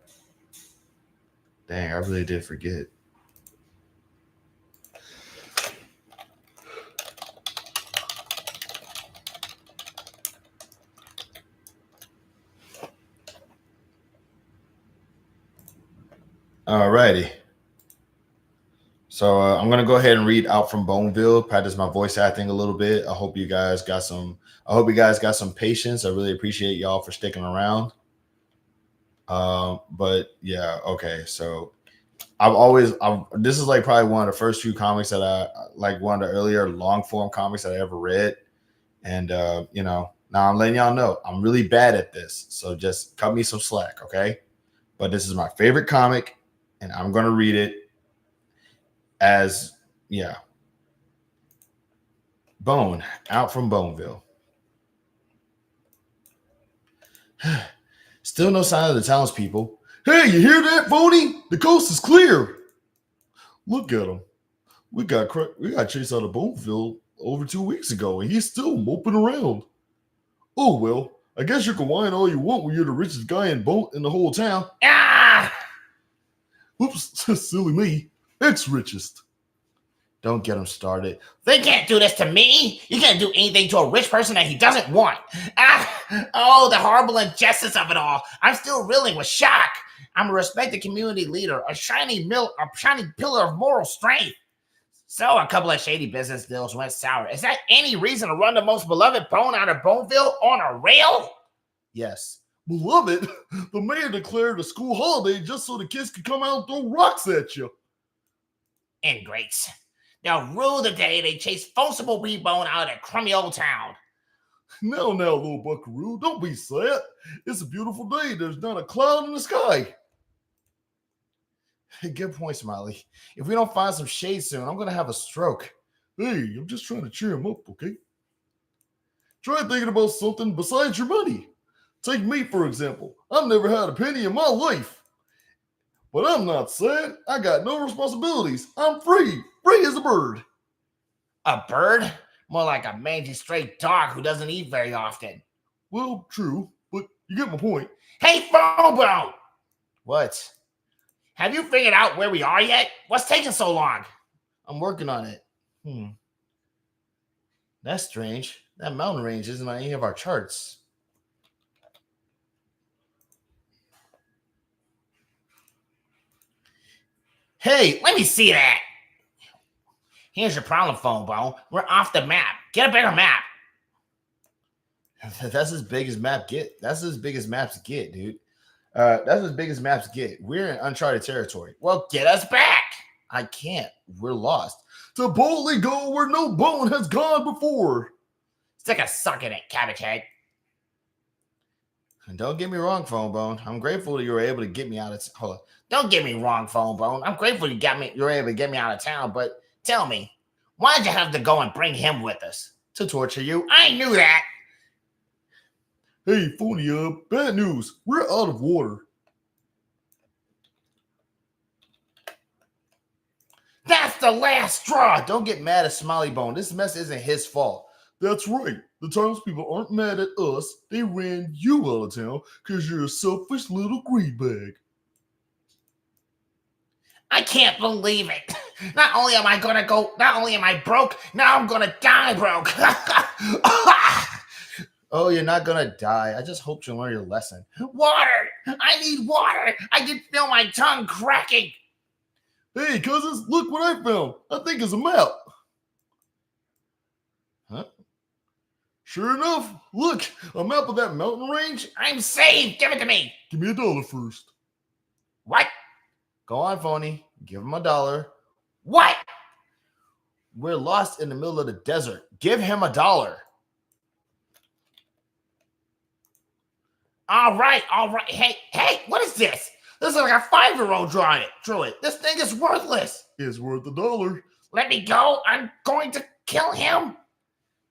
Speaker 1: Dang, I really did forget. All righty. So I'm gonna go ahead and read out from Boneville, practice my voice acting a little bit. I hope you guys got some patience. I really appreciate y'all for sticking around. But yeah, okay. So this is like probably one of the first few comics that I like, one of the earlier long form comics that I ever read. And you know, now I'm letting y'all know I'm really bad at this. So just cut me some slack, okay? But this is my favorite comic, and I'm gonna read it as yeah. Bone, out from Boneville. Still no sign of the townspeople. Hey, you hear that, Boney? The coast is clear. Look at him. We got chased out of Boneville over 2 weeks ago, and he's still moping around. Oh well, I guess you can whine all you want when you're the richest guy in the whole town.
Speaker 2: Ah!
Speaker 1: Oops, silly me. Ex-richest. Don't get him started.
Speaker 2: They can't do this to me. You can't do anything to a rich person that he doesn't want. Oh, the horrible injustice of it all. I'm still reeling with shock. I'm a respected community leader, a shining pillar of moral strength. So a couple of shady business deals went sour. Is that any reason to run the most beloved bone out of Boneville on a rail?
Speaker 1: Yes.
Speaker 3: Beloved, the mayor declared a school holiday just so the kids could come out and throw rocks at you.
Speaker 2: Ingrates. They'll rue the day they chase Forcible Bone out of that crummy old town.
Speaker 3: Now, little buckaroo, don't be sad. It's a beautiful day. There's not a cloud in the sky.
Speaker 1: Good point, Smiley. If we don't find some shade soon, I'm going to have a stroke.
Speaker 3: Hey, I'm just trying to cheer him up, okay? Try thinking about something besides your money. Take me, for example. I've never had a penny in my life. But I'm not sad. I got no responsibilities. I'm free as a bird.
Speaker 2: A bird? More like a mangy stray dog who doesn't eat very often.
Speaker 3: Well, true, but you get my point.
Speaker 2: Hey, Phonebone!
Speaker 1: What?
Speaker 2: Have you figured out where we are yet? What's taking so long?
Speaker 1: I'm working on it. That's strange. That mountain range isn't on any of our charts.
Speaker 2: Hey, let me see that. Here's your problem, Phonebone. We're off the map. Get a bigger map.
Speaker 1: That's as big as map get. That's as big as maps get, dude. That's as big as maps get. We're in uncharted territory.
Speaker 2: Well, get us back.
Speaker 1: I can't. We're lost.
Speaker 3: To boldly go where no bone has gone before.
Speaker 2: Stick a suck in it, Cabbage Head.
Speaker 1: And don't get me wrong, Phonebone. I'm grateful that you were able to get me out of. Hold on.
Speaker 2: Don't get me wrong, Phonebone. I'm grateful you were able to get me out of town, but tell me, why'd you have to go and bring him with us?
Speaker 1: To torture you.
Speaker 2: I knew that.
Speaker 3: Hey, Phony, bad news. We're out of water.
Speaker 2: That's the last straw.
Speaker 1: Don't get mad at Smiley Bone. This mess isn't his fault.
Speaker 3: That's right. The townspeople aren't mad at us. They ran you out of town because you're a selfish little greedbag.
Speaker 2: I can't believe it. Not only am I broke, now I'm gonna die broke.
Speaker 1: Oh, you're not gonna die. I just hope you learn your lesson.
Speaker 2: Water! I need water! I can feel my tongue cracking.
Speaker 3: Hey, cousins, look what I found. I think it's a map.
Speaker 1: Huh?
Speaker 3: Sure enough, look, a map of that mountain range.
Speaker 2: I'm saved. Give it to me.
Speaker 3: Give me $1 first.
Speaker 2: What?
Speaker 1: Go on, Phony. Give him $1.
Speaker 2: What?
Speaker 1: We're lost in the middle of the desert. Give him $1.
Speaker 2: All right. Hey, what is this? This is like a 5-year-old drawing it. Drew it. This thing is worthless.
Speaker 3: It's worth $1.
Speaker 2: Let me go. I'm going to kill him.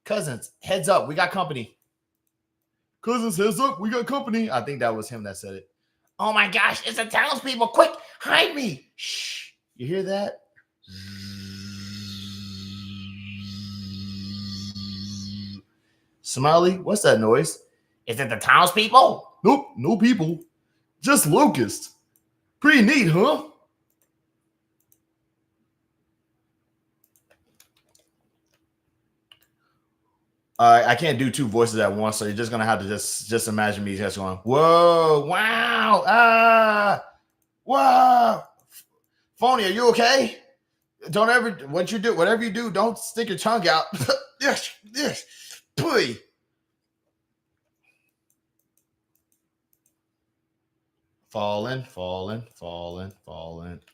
Speaker 1: Cousins, heads up. We got company.
Speaker 3: Cousins, heads up. We got company.
Speaker 1: I think that was him that said it.
Speaker 2: Oh my gosh, it's the townspeople. Quick, hide me.
Speaker 1: Shh. You hear that? Smiley, what's that noise?
Speaker 2: Is it the townspeople?
Speaker 3: Nope, no people. Just locusts. Pretty neat, huh?
Speaker 1: I can't do two voices at once, so you're just gonna have to just imagine me just going, whoa, wow, wow. Phony, are you okay? Don't ever, whatever you do, don't stick your tongue out. Yes, please. Falling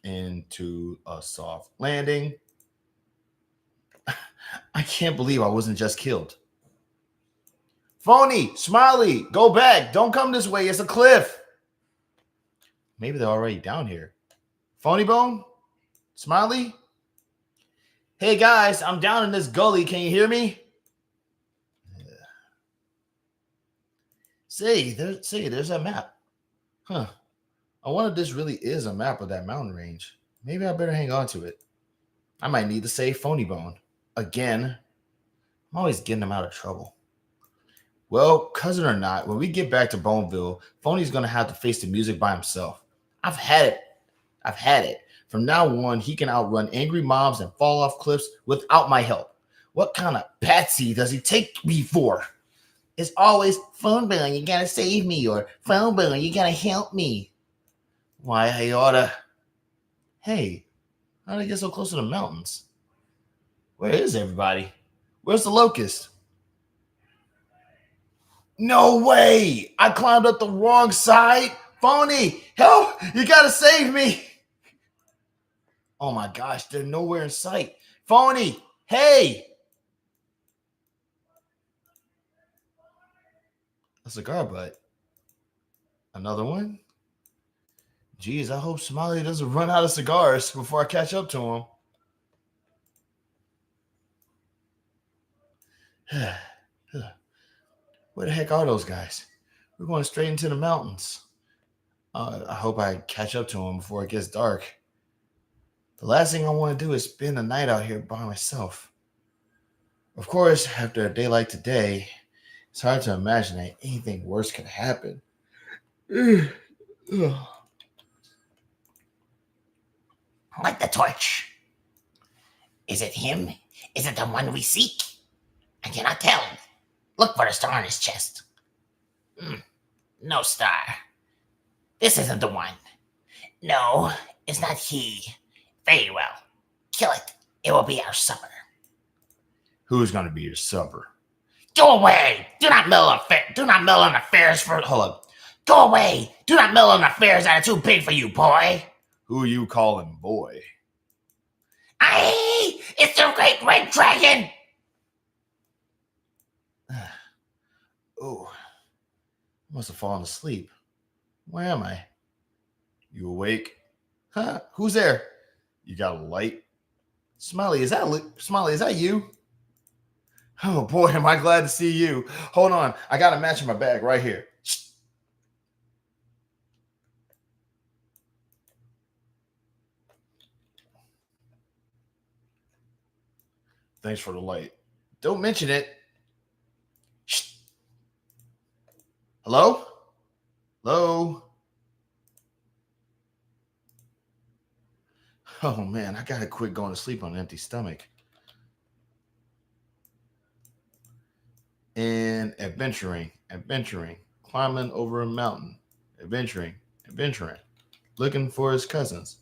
Speaker 1: into a soft landing. I can't believe I wasn't just killed. Phony, Smiley, go back. Don't come this way. It's a cliff. Maybe they're already down here. Phony Bone? Smiley? Hey guys, I'm down in this gully. Can you hear me? There's that map. Huh. I wonder if this really is a map of that mountain range. Maybe I better hang on to it. I might need to save Phony Bone. Again. I'm always getting him out of trouble. Well, cousin or not, when we get back to Boneville, Phony's going to have to face the music by himself. I've had it.
Speaker 2: From now on, he can outrun angry mobs and fall off cliffs without my help. What kind of patsy does he take me for? It's always, phone bill, you gotta save me, or phone bill, you gotta help me. Why, I oughta. Hey, how did I get so close to the mountains? Where is everybody? Where's the locust? No way! I climbed up the wrong side. Phony, help! You gotta save me! Oh my gosh, they're nowhere in sight. Phony, hey! A cigar butt. Another one? Geez, I hope Smiley doesn't run out of cigars before I catch up to him. Where the heck are those guys? We're going straight into the mountains. I hope I catch up to them before it gets dark. The last thing I want to do is spend the night out here by myself. Of course, after a day like today, it's hard to imagine that anything worse could happen.
Speaker 4: Light the torch. Is it him? Is it the one we seek? I cannot tell. Look for a star on his chest. No star. This isn't the one. No, it's not he. Very well. Kill it. It will be our supper.
Speaker 2: Who's going to be your supper?
Speaker 4: Go away. Do not meddle on affairs for...
Speaker 2: Hold up.
Speaker 4: Go away. Do not meddle on affairs that are too big for you, boy.
Speaker 2: Who are you calling boy?
Speaker 4: Aye! It's the great red dragon!
Speaker 2: Oh, I must have fallen asleep. Where am I? You awake? Huh? Who's there? You got a light? Smiley, is that you? Oh boy, am I glad to see you. Hold on, I got a match in my bag right here. Thanks for the light. Don't mention it. Shh. Hello? Hello? Oh man, I gotta quit going to sleep on an empty stomach. And adventuring, climbing over a mountain, adventuring, looking for his cousins.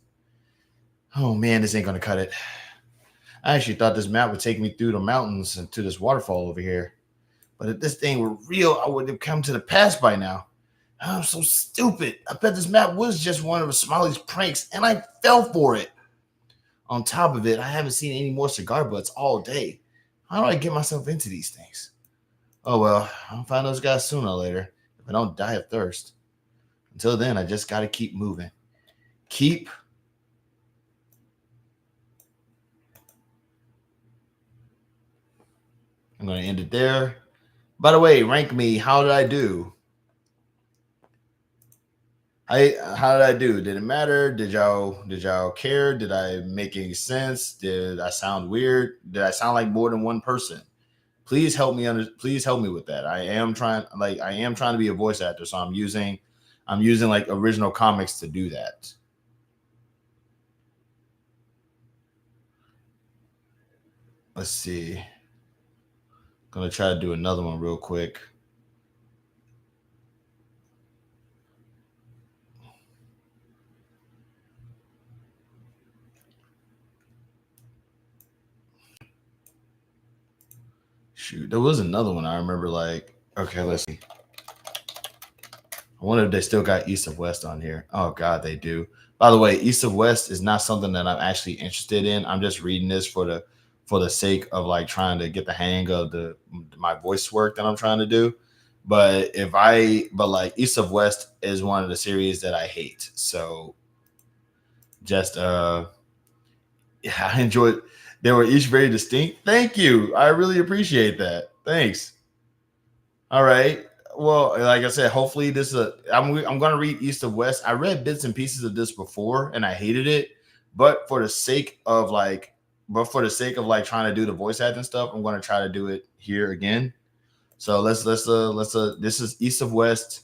Speaker 2: Oh man, this ain't gonna cut it. I actually thought this map would take me through the mountains and to this waterfall over here. But if this thing were real, I would have come to the past by now. I'm so stupid. I bet this map was just one of Smiley's pranks, and I fell for it. On top of it, I haven't seen any more cigar butts all day. How do I get myself into these things? Oh well, I'll find those guys sooner or later if I don't die of thirst. Until then, I just got to keep moving. I'm going to end it there. By the way, rank me. How did I do? How did I do? Did it matter? Did y'all care? Did I make any sense? Did I sound weird? Did I sound like more than one person? Please help me please help me with that. I am trying to be a voice actor, so I'm using like original comics to do that. Let's see. Gonna try to do another one real quick. Shoot, there was another one I remember. Like, okay, let's see. I wonder if they still got East of West on here. Oh God, they do. By the way, East of West is not something that I'm actually interested in. I'm just reading this for the sake of like trying to get the hang of my voice work that I'm trying to do. But like East of West is one of the series that I hate. So just I enjoyed. They were each very distinct. Thank you. I really appreciate that. Thanks. All right. Well, like I said, hopefully this is I'm going to read East of West. I read bits and pieces of this before and I hated it, but for the sake of like trying to do the voice acting stuff, I'm going to try to do it here again. So let's this is East of West,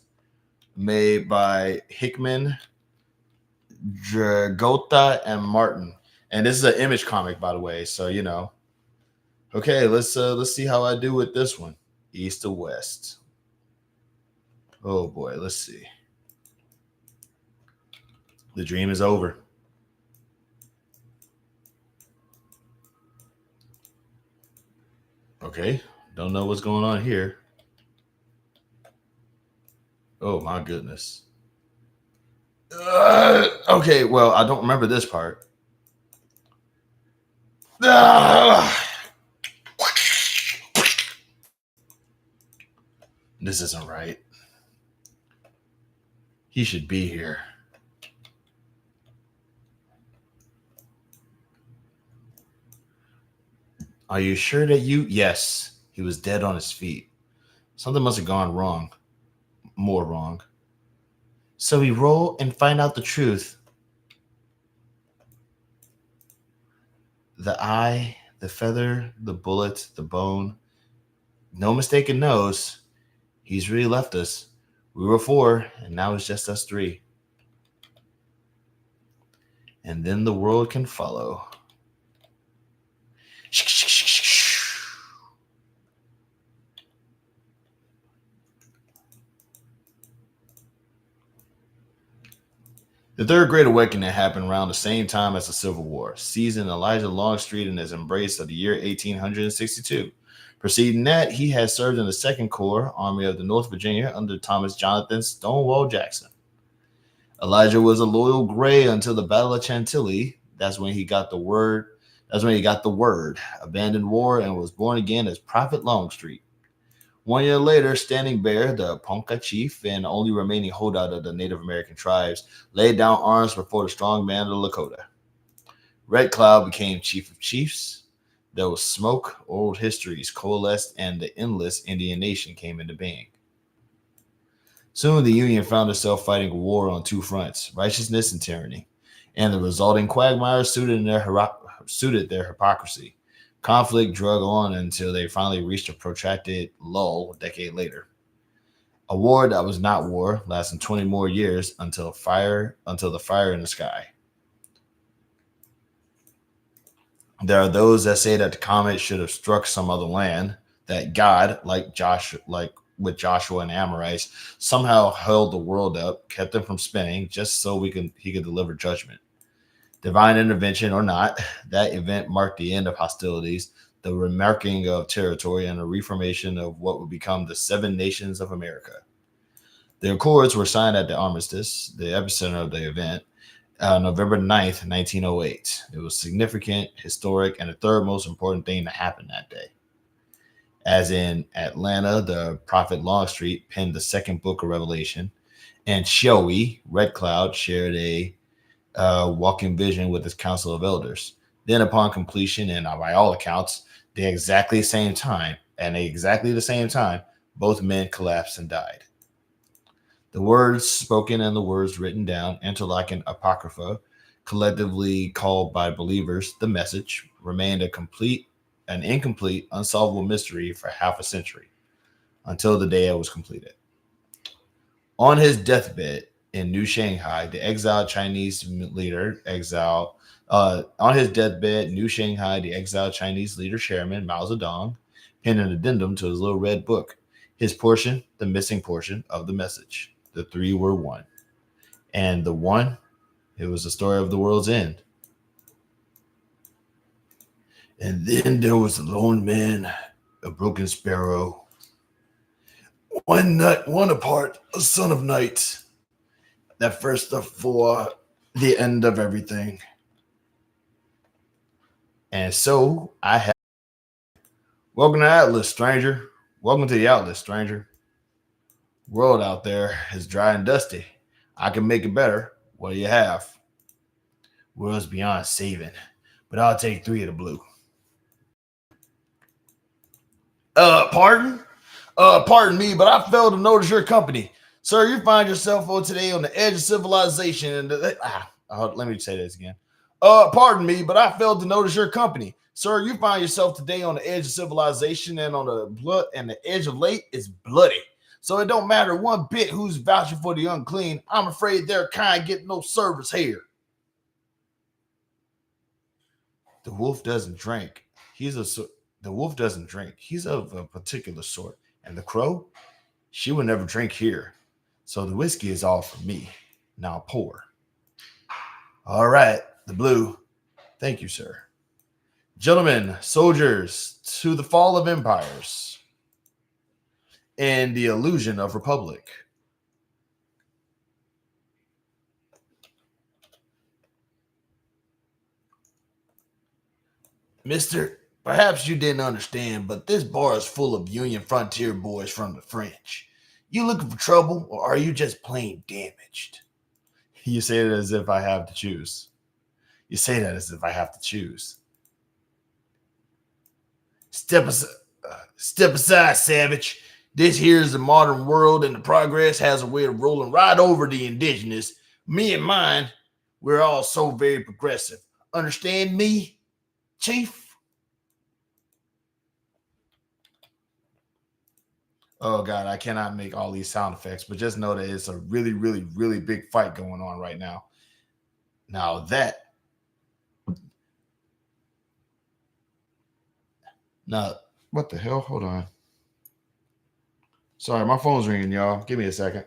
Speaker 2: made by Hickman
Speaker 1: Dragota and Martin. And this is an Image comic, by the way. So, Okay, let's see how I do with this one. East to west. Oh boy, let's see. The dream is over. Okay, don't know what's going on here. Oh my goodness. Okay, well, I don't remember this part. This isn't right. He should be here. Are you sure that you? Yes, he was dead on his feet. Something must have gone wrong. More wrong. So we roll and find out the truth. The eye, the feather, the bullet, the bone. No mistaken knows. He's really left us. We were 4, and now it's just us 3. And then the world can follow. The Third Great Awakening happened around the same time as the Civil War, seizing Elijah Longstreet in his embrace of the year 1862. Preceding that, he had served in the Second Corps Army of the North Virginia under Thomas Jonathan Stonewall Jackson. Elijah was a loyal Gray until the Battle of Chantilly. That's when he got the word. Abandoned war and was born again as Prophet Longstreet. 1 year later, Standing Bear, the Ponca chief and only remaining holdout of the Native American tribes, laid down arms before the strong man of the Lakota. Red Cloud became chief of chiefs. There was smoke, old histories coalesced, and the endless Indian Nation came into being. Soon the Union found itself fighting a war on 2 fronts, righteousness and tyranny, and the resulting quagmire suited their hypocrisy. Conflict drug on until they finally reached a protracted lull a decade later. A war that was not war, lasting 20 more years until the fire in the sky. There are those that say that the comet should have struck some other land, that God, like with Joshua and Amorites, somehow held the world up, kept them from spinning, just so he could deliver judgment. Divine intervention or not, that event marked the end of hostilities, the remarking of territory, and the reformation of what would become the 7 nations of America. The Accords were signed at the Armistice, the epicenter of the event, November 9th, 1908. It was significant, historic, and the third most important thing to happen that day. As in Atlanta, the prophet Longstreet penned the 2nd book of Revelation, and Shoei, Red Cloud, shared a walking vision with his council of elders. Then upon completion, and by all accounts, at exactly the same time, both men collapsed and died. The words spoken and the words written down, interlocking apocrypha, collectively called by believers the message, remained an incomplete, unsolvable mystery for half a century, until the day it was completed. On his deathbed in New Shanghai, the exiled Chinese leader, Chairman Mao Zedong, penned an addendum to his little red book. His portion, the missing portion of the message. The 3 were one. And the one, it was the story of the world's end. And then there was a lone man, a broken sparrow, one apart, a son of night, that first of 4, the end of everything. And so I have. Welcome to Atlas, stranger. Welcome to the Atlas, stranger. World out there is dry and dusty. I can make it better. What do you have? World's beyond saving, but I'll take 3 of the blue. Pardon me, but I failed to notice your company. Sir, you find yourself today on the edge of civilization. Let me say this again. Pardon me, but I failed to notice your company. Sir, you find yourself today on the edge of civilization, and on the edge of late is bloody. So it don't matter one bit who's vouching for the unclean. I'm afraid their kind get no service here. The wolf doesn't drink. The wolf doesn't drink. He's of a particular sort. And the crow, she would never drink here. So the whiskey is all for me. Now pour. All right, the blue. Thank you, sir. Gentlemen, soldiers, to the fall of empires and the illusion of republic. Mister, perhaps you didn't understand, but this bar is full of Union frontier boys from the French. You looking for trouble, or are you just plain damaged? You say that as if I have to choose. You say that as if I have to choose. Step aside, savage. This here is the modern world, and the progress has a way of rolling right over the indigenous. Me and mine, we're all so very progressive. Understand me, Chief? Oh, God, I cannot make all these sound effects, but just know that it's a really, really, really big fight going on right now. Now that. Now, what the hell? Hold on. Sorry, my phone's ringing, y'all. Give me a second.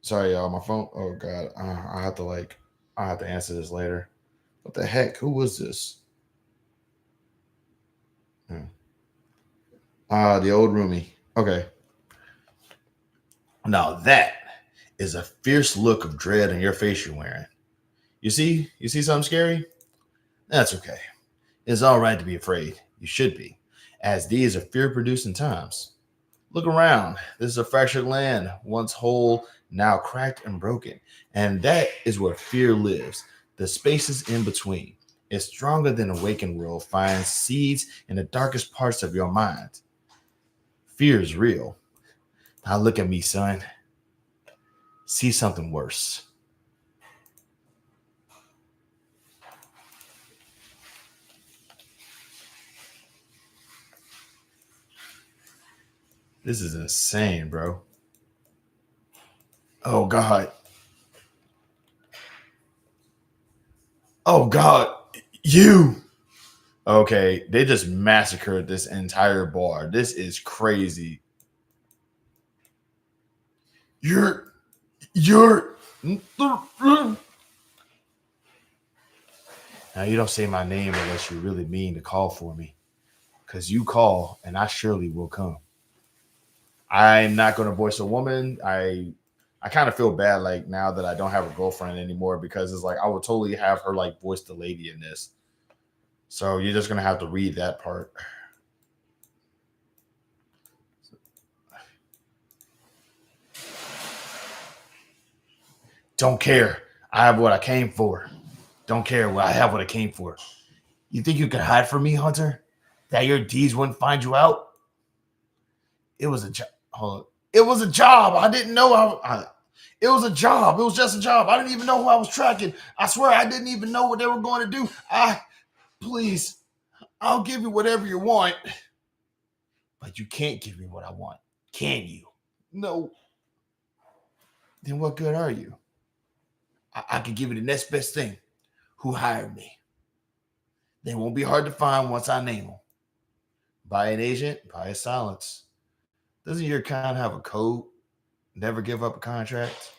Speaker 1: Sorry, y'all. My phone. Oh God, I have to answer this later. What the heck? Who was this? The old roomie. Okay. Now that is a fierce look of dread on your face you're wearing. You see something scary? That's okay. It's all right to be afraid. You should be, as these are fear-producing times. Look around. This is a fractured land, once whole, now cracked and broken. And that is where fear lives, the spaces in between. It's stronger than a waking world finds seeds in the darkest parts of your mind. Fear is real. Now look at me, son. See something worse. This is insane, bro. Oh, God. Oh, God. You. Okay, they just massacred this entire bar. This is crazy. You're. Now, you don't say my name unless you really mean to call for me. Because you call, and I surely will come. I'm not going to voice a woman. I kind of feel bad like now that I don't have a girlfriend anymore, because it's like I would totally have her like voice the lady in this. So you're just going to have to read that part. Don't care. I have what I came for. Don't care. I have what I came for. You think you could hide from me, Hunter? That your deeds wouldn't find you out? It was a job. Hold on. It was a job. I didn't know. It was a job. It was just a job. I didn't even know who I was tracking. I swear I didn't even know what they were going to do. Please, I'll give you whatever you want. But you can't give me what I want. Can you? No. Then what good are you? I can give you the next best thing. Who hired me? They won't be hard to find once I name them. Buy an agent, buy a silence. Doesn't your kind have a code? Never give up a contract?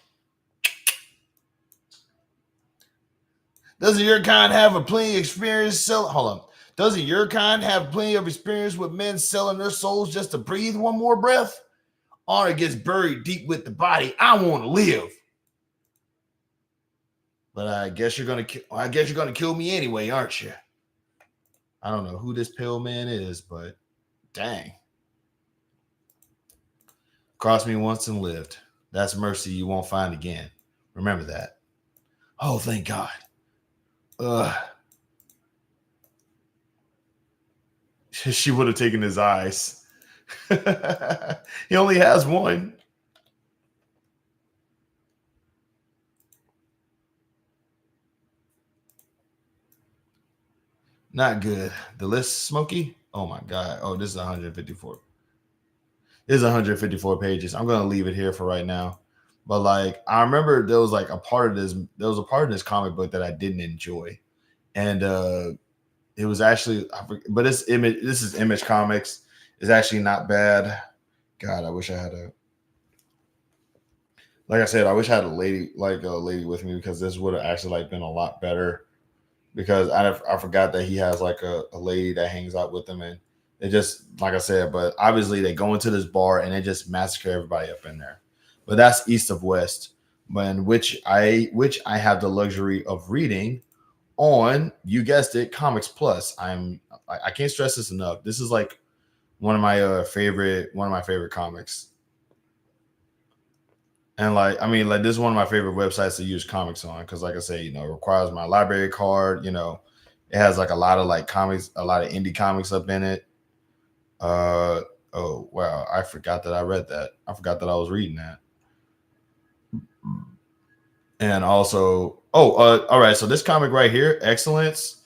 Speaker 1: Doesn't your kind have a plenty of experience selling? Hold on. Doesn't your kind have plenty of experience with men selling their souls just to breathe one more breath? Honor gets buried deep with the body. I want to live. But I guess you're gonna kill me anyway, aren't you? I don't know who this pale man is, but dang. Crossed me once and lived. That's mercy you won't find again. Remember that. Oh, thank God. She would have taken his eyes. He only has one. Not good. The list, Smokey? Oh, my God. Oh, this is 154. It's 154 pages. I'm gonna leave it here for right now. But like I remember there was like a part of this, there was a part of this comic book that I didn't enjoy. And it was actually but this is Image Comics. It's actually not bad. God, I wish I had a like I said, I wish I had a lady with me because this would have actually like been a lot better. Because I forgot that he has like a lady that hangs out with him, and they just like I said, but obviously they go into this bar and they just massacre everybody up in there. But that's East of West, when which I have the luxury of reading on, you guessed it, Comics Plus. I can't stress this enough. This is like one of my favorite comics. And like, I mean, like this is one of my favorite websites to use comics on because, like I say, you know, it requires my library card. You know, it has like a lot of like comics, a lot of indie comics up in it. Oh wow, I forgot that I read that. I forgot that I was reading that. And also, all right. So this comic right here, Excellence.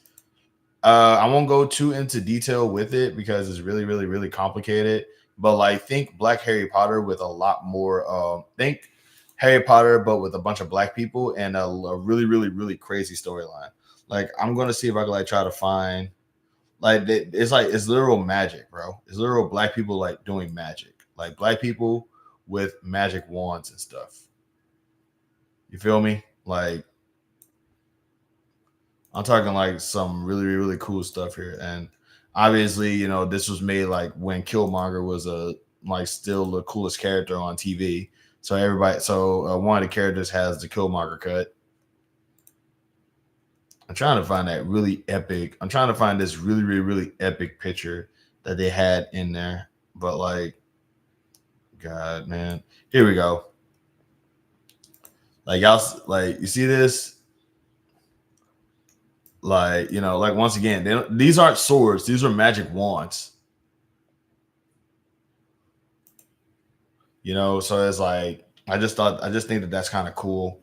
Speaker 1: I won't go too into detail with it because it's really, really, really complicated. But like, think Black Harry Potter with a lot more. Think Harry Potter, but with a bunch of black people and a really, really, really crazy storyline. Like, I'm gonna see if I can like try to find like it's literal magic, bro. It's literal black people like doing magic, like black people with magic wands and stuff. You feel me? Like, I'm talking like some really, really cool stuff here. And obviously, you know, this was made like when Killmonger was like still the coolest character on TV. So one of the characters has the Killmonger cut. I'm trying to find that really epic. I'm trying to find this really, really, really epic picture that they had in there. But like, God, man, here we go. Like y'all, like you see this? Like, you know, like once again, these aren't swords; these are magic wands. You know, so it's like I just think that that's kind of cool.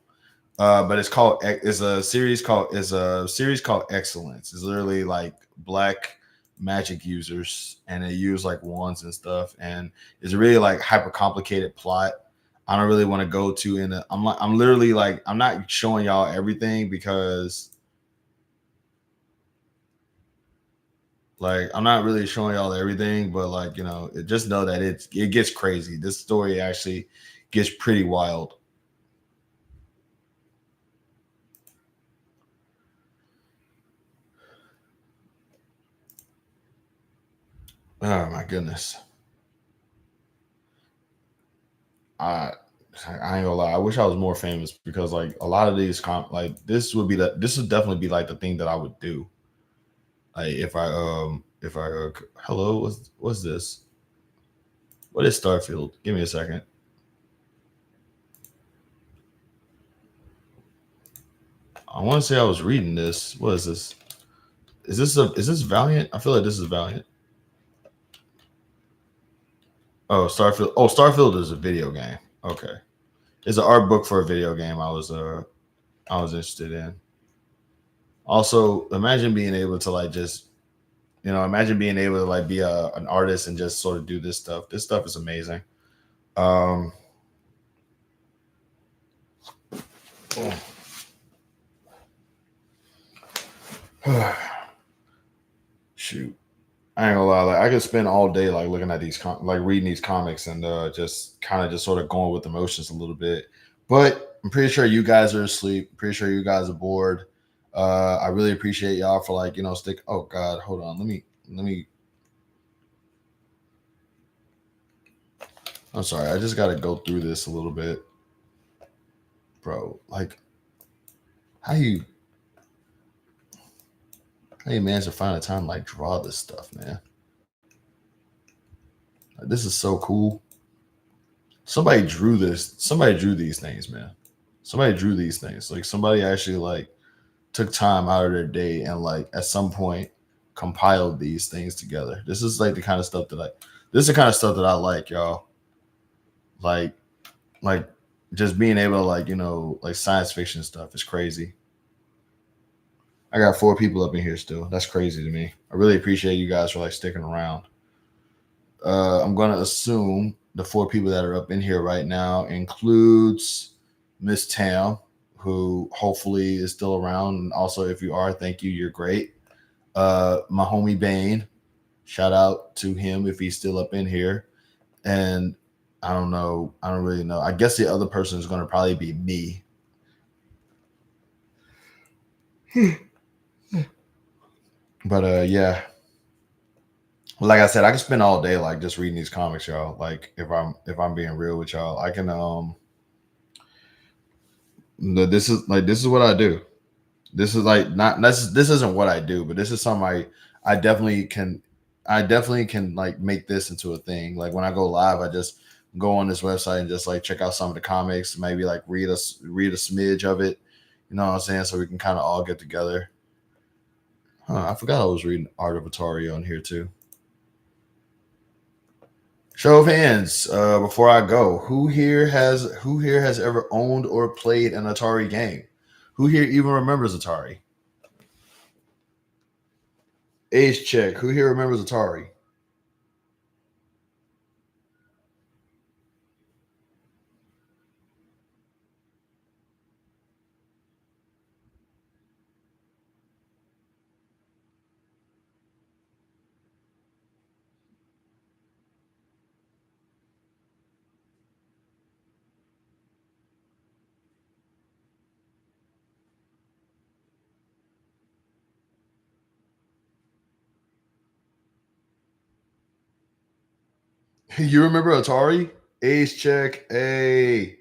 Speaker 1: But it's a series called Excellence. It's literally like black magic users, and they use like wands and stuff, and it's a really like hyper complicated plot. I don't really want to go too into. I'm literally like I'm not showing y'all everything because like I'm not really showing y'all everything, but like you know, just know that it gets crazy. This story actually gets pretty wild. Oh my goodness. I ain't gonna lie. I wish I was more famous because like a lot of these like this would definitely be like the thing that I would do. Like if I hello, what's this? What is Starfield? Give me a second. I want to say I was reading this. What is this? Is this Valiant? I feel like this is Valiant. Oh, Starfield. Oh, Starfield is a video game. Okay. It's an art book for a video game I was interested in. Also, imagine being able to like just, you know, imagine being able to like be an artist and just sort of do this stuff. This stuff is amazing. Shoot. I ain't gonna lie, like I could spend all day like looking at these like reading these comics and just kind of just sort of going with emotions a little bit. But I'm pretty sure you guys are asleep. I'm pretty sure you guys are bored. I really appreciate y'all for like, you know, oh God, hold on. Let me I'm sorry, I just gotta go through this a little bit. Bro, like how you manage to find a time to like draw this stuff, man? Like, this is so cool. Somebody drew this. Somebody drew these things, man. Somebody drew these things. Like somebody actually like took time out of their day and like at some point compiled these things together. This is like the kind of stuff that I like, y'all. Like just being able to like, you know, like science fiction stuff is crazy. I got 4 people up in here still. That's crazy to me. I really appreciate you guys for like sticking around. I'm going to assume the 4 people that are up in here right now includes Miss Tam, who hopefully is still around. And also, if you are, thank you. You're great. My homie Bane, shout out to him if he's still up in here. And I don't know. I don't really know. I guess the other person is going to probably be me. But yeah. Like I said, I can spend all day like just reading these comics, y'all. Like if I'm being real with y'all, I can this is what I do. This is like not this isn't what I do, but this is something I definitely can like make this into a thing. Like when I go live, I just go on this website and just like check out some of the comics, maybe like read a smidge of it. You know what I'm saying? So we can kind of all get together. I forgot I was reading Art of Atari on here too. Show of hands before I go. Who here has ever owned or played an Atari game? Who here even remembers Atari? Age check. Who here remembers Atari? You remember Atari? Age check. Hey.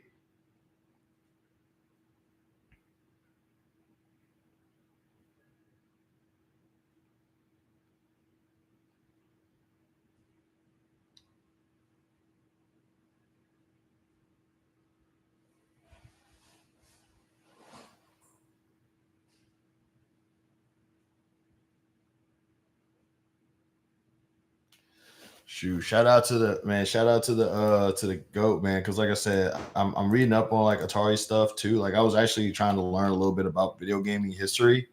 Speaker 1: Shoot, shout out to the GOAT, man, because like I said, I'm reading up on like Atari stuff too. Like I was actually trying to learn a little bit about video gaming history,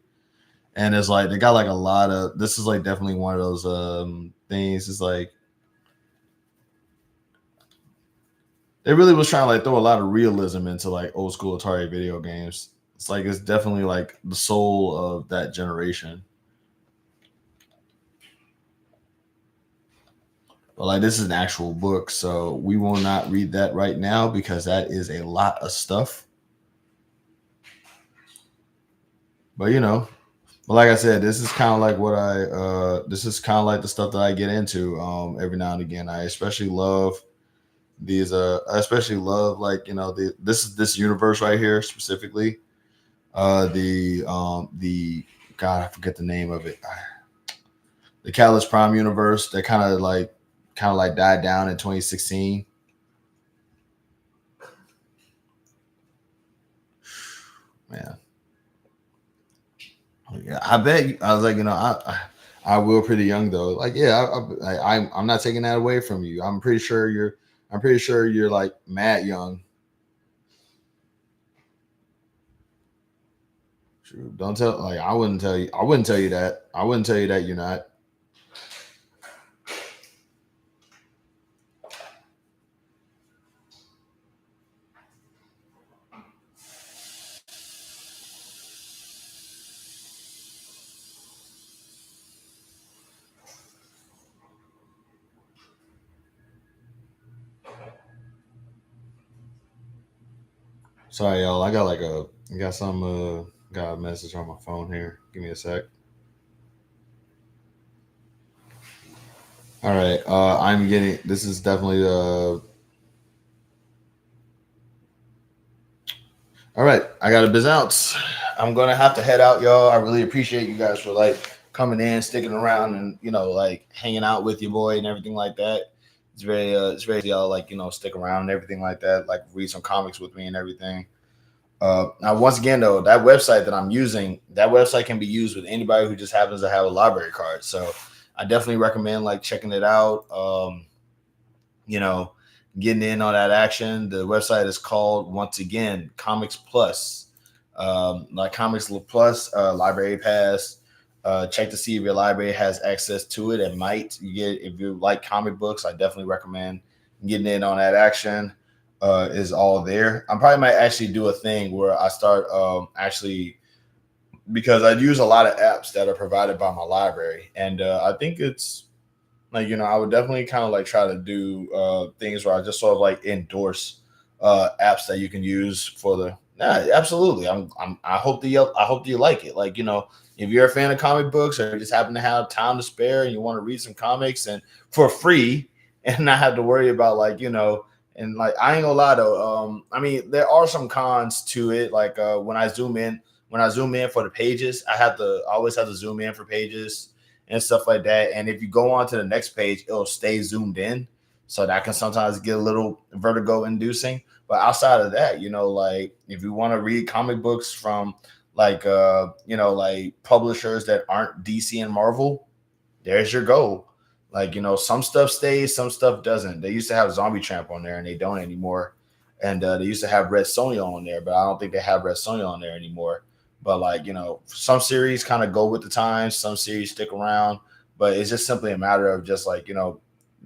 Speaker 1: and it's like they got like a lot of this is like definitely one of those things. It's like they really was trying to like throw a lot of realism into like old school Atari video games. It's like it's definitely like the soul of that generation. But like this is an actual book, so we will not read that right now because that is a lot of stuff. But you know, but like I said, this is kind of like what this is kind of like the stuff that I get into every now and again. I especially love these I especially love like, you know, this universe right here specifically. The God, I forget the name of it. The Catalyst Prime universe that kind of like died down in 2016. Man, yeah, I bet I was like, you know, I will pretty young though. Like, yeah, I'm not taking that away from you. I'm pretty sure you're like mad young. True. Don't tell like I wouldn't tell you that. I wouldn't tell you that you're not. Sorry, y'all. I got got a message on my phone here. Give me a sec. All right. I'm getting this is definitely all right. I got a biz out. I'm gonna have to head out, y'all. I really appreciate you guys for like coming in, sticking around, and you know, like hanging out with your boy and everything like that. It's very y'all like, you know, stick around and everything like that, like read some comics with me and everything. Now, once again, though, that website that I'm using, that website can be used with anybody who just happens to have a library card. So I definitely recommend like checking it out. You know, getting in on that action. The website is called, once again, Comics Plus. Like Comics Plus, Library Pass. Check to see if your library has access to it. It might. You get if you like comic books, I definitely recommend getting in on that action. Is all there. I probably might actually do a thing where I start actually because I use a lot of apps that are provided by my library, and I think it's like I would definitely kind of like try to do things where I just sort of like endorse apps that you can use for the. Nah, absolutely. I hope that you like it. Like if you're a fan of comic books or you just happen to have time to spare and you want to read some comics and for free and not have to worry about and like I ain't gonna lie though. I mean there are some cons to it. Like when I zoom in for the pages, I always have to zoom in for pages and stuff like that. And if you go on to the next page, it'll stay zoomed in. So that can sometimes get a little vertigo inducing. But outside of that, like if you want to read comic books from like like publishers that aren't DC and Marvel, there's your goal. Like, some stuff stays, some stuff doesn't. They used to have Zombie Tramp on there and they don't anymore. And they used to have Red Sonja on there, but I don't think they have Red Sonja on there anymore. But like, some series kind of go with the times, some series stick around, but it's just simply a matter of just like,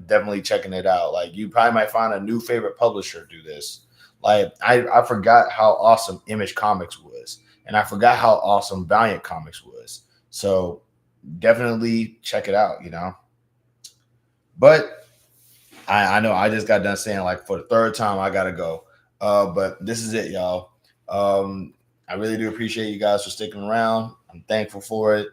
Speaker 1: definitely checking it out. Like you probably might find a new favorite publisher do this. Like I forgot how awesome Image Comics was, and I forgot how awesome Valiant Comics was. So definitely check it out, But I know I just got done saying like for the third time I gotta go. But this is it, y'all. I really do appreciate you guys for sticking around. I'm thankful for it.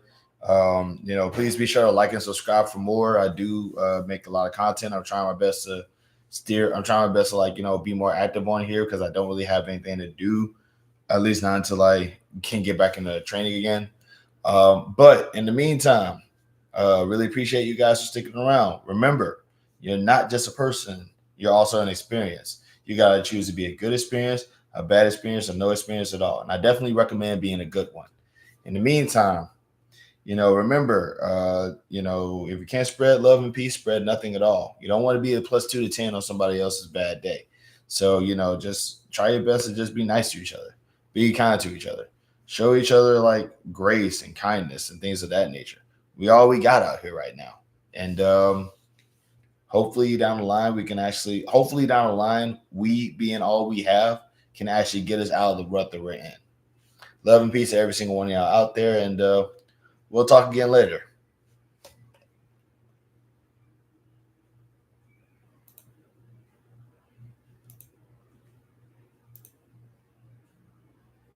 Speaker 1: Please be sure to like and subscribe for more. I do make a lot of content. I'm trying my best to be more active on here because I don't really have anything to do, at least not until I can get back into training again. But in the meantime, really appreciate you guys for sticking around. Remember, you're not just a person, you're also an experience. You got to choose to be a good experience, a bad experience, or no experience at all. And I definitely recommend being a good one. In the meantime, remember, if you can't spread love and peace, spread nothing at all. You don't want to be a +2 to 10 on somebody else's bad day. So, just try your best to just be nice to each other. Be kind to each other. Show each other like grace and kindness and things of that nature. We got out here right now. And hopefully down the line, we being all we have can actually get us out of the rut that we're in. Love and peace to every single one of y'all out there. And we'll talk again later.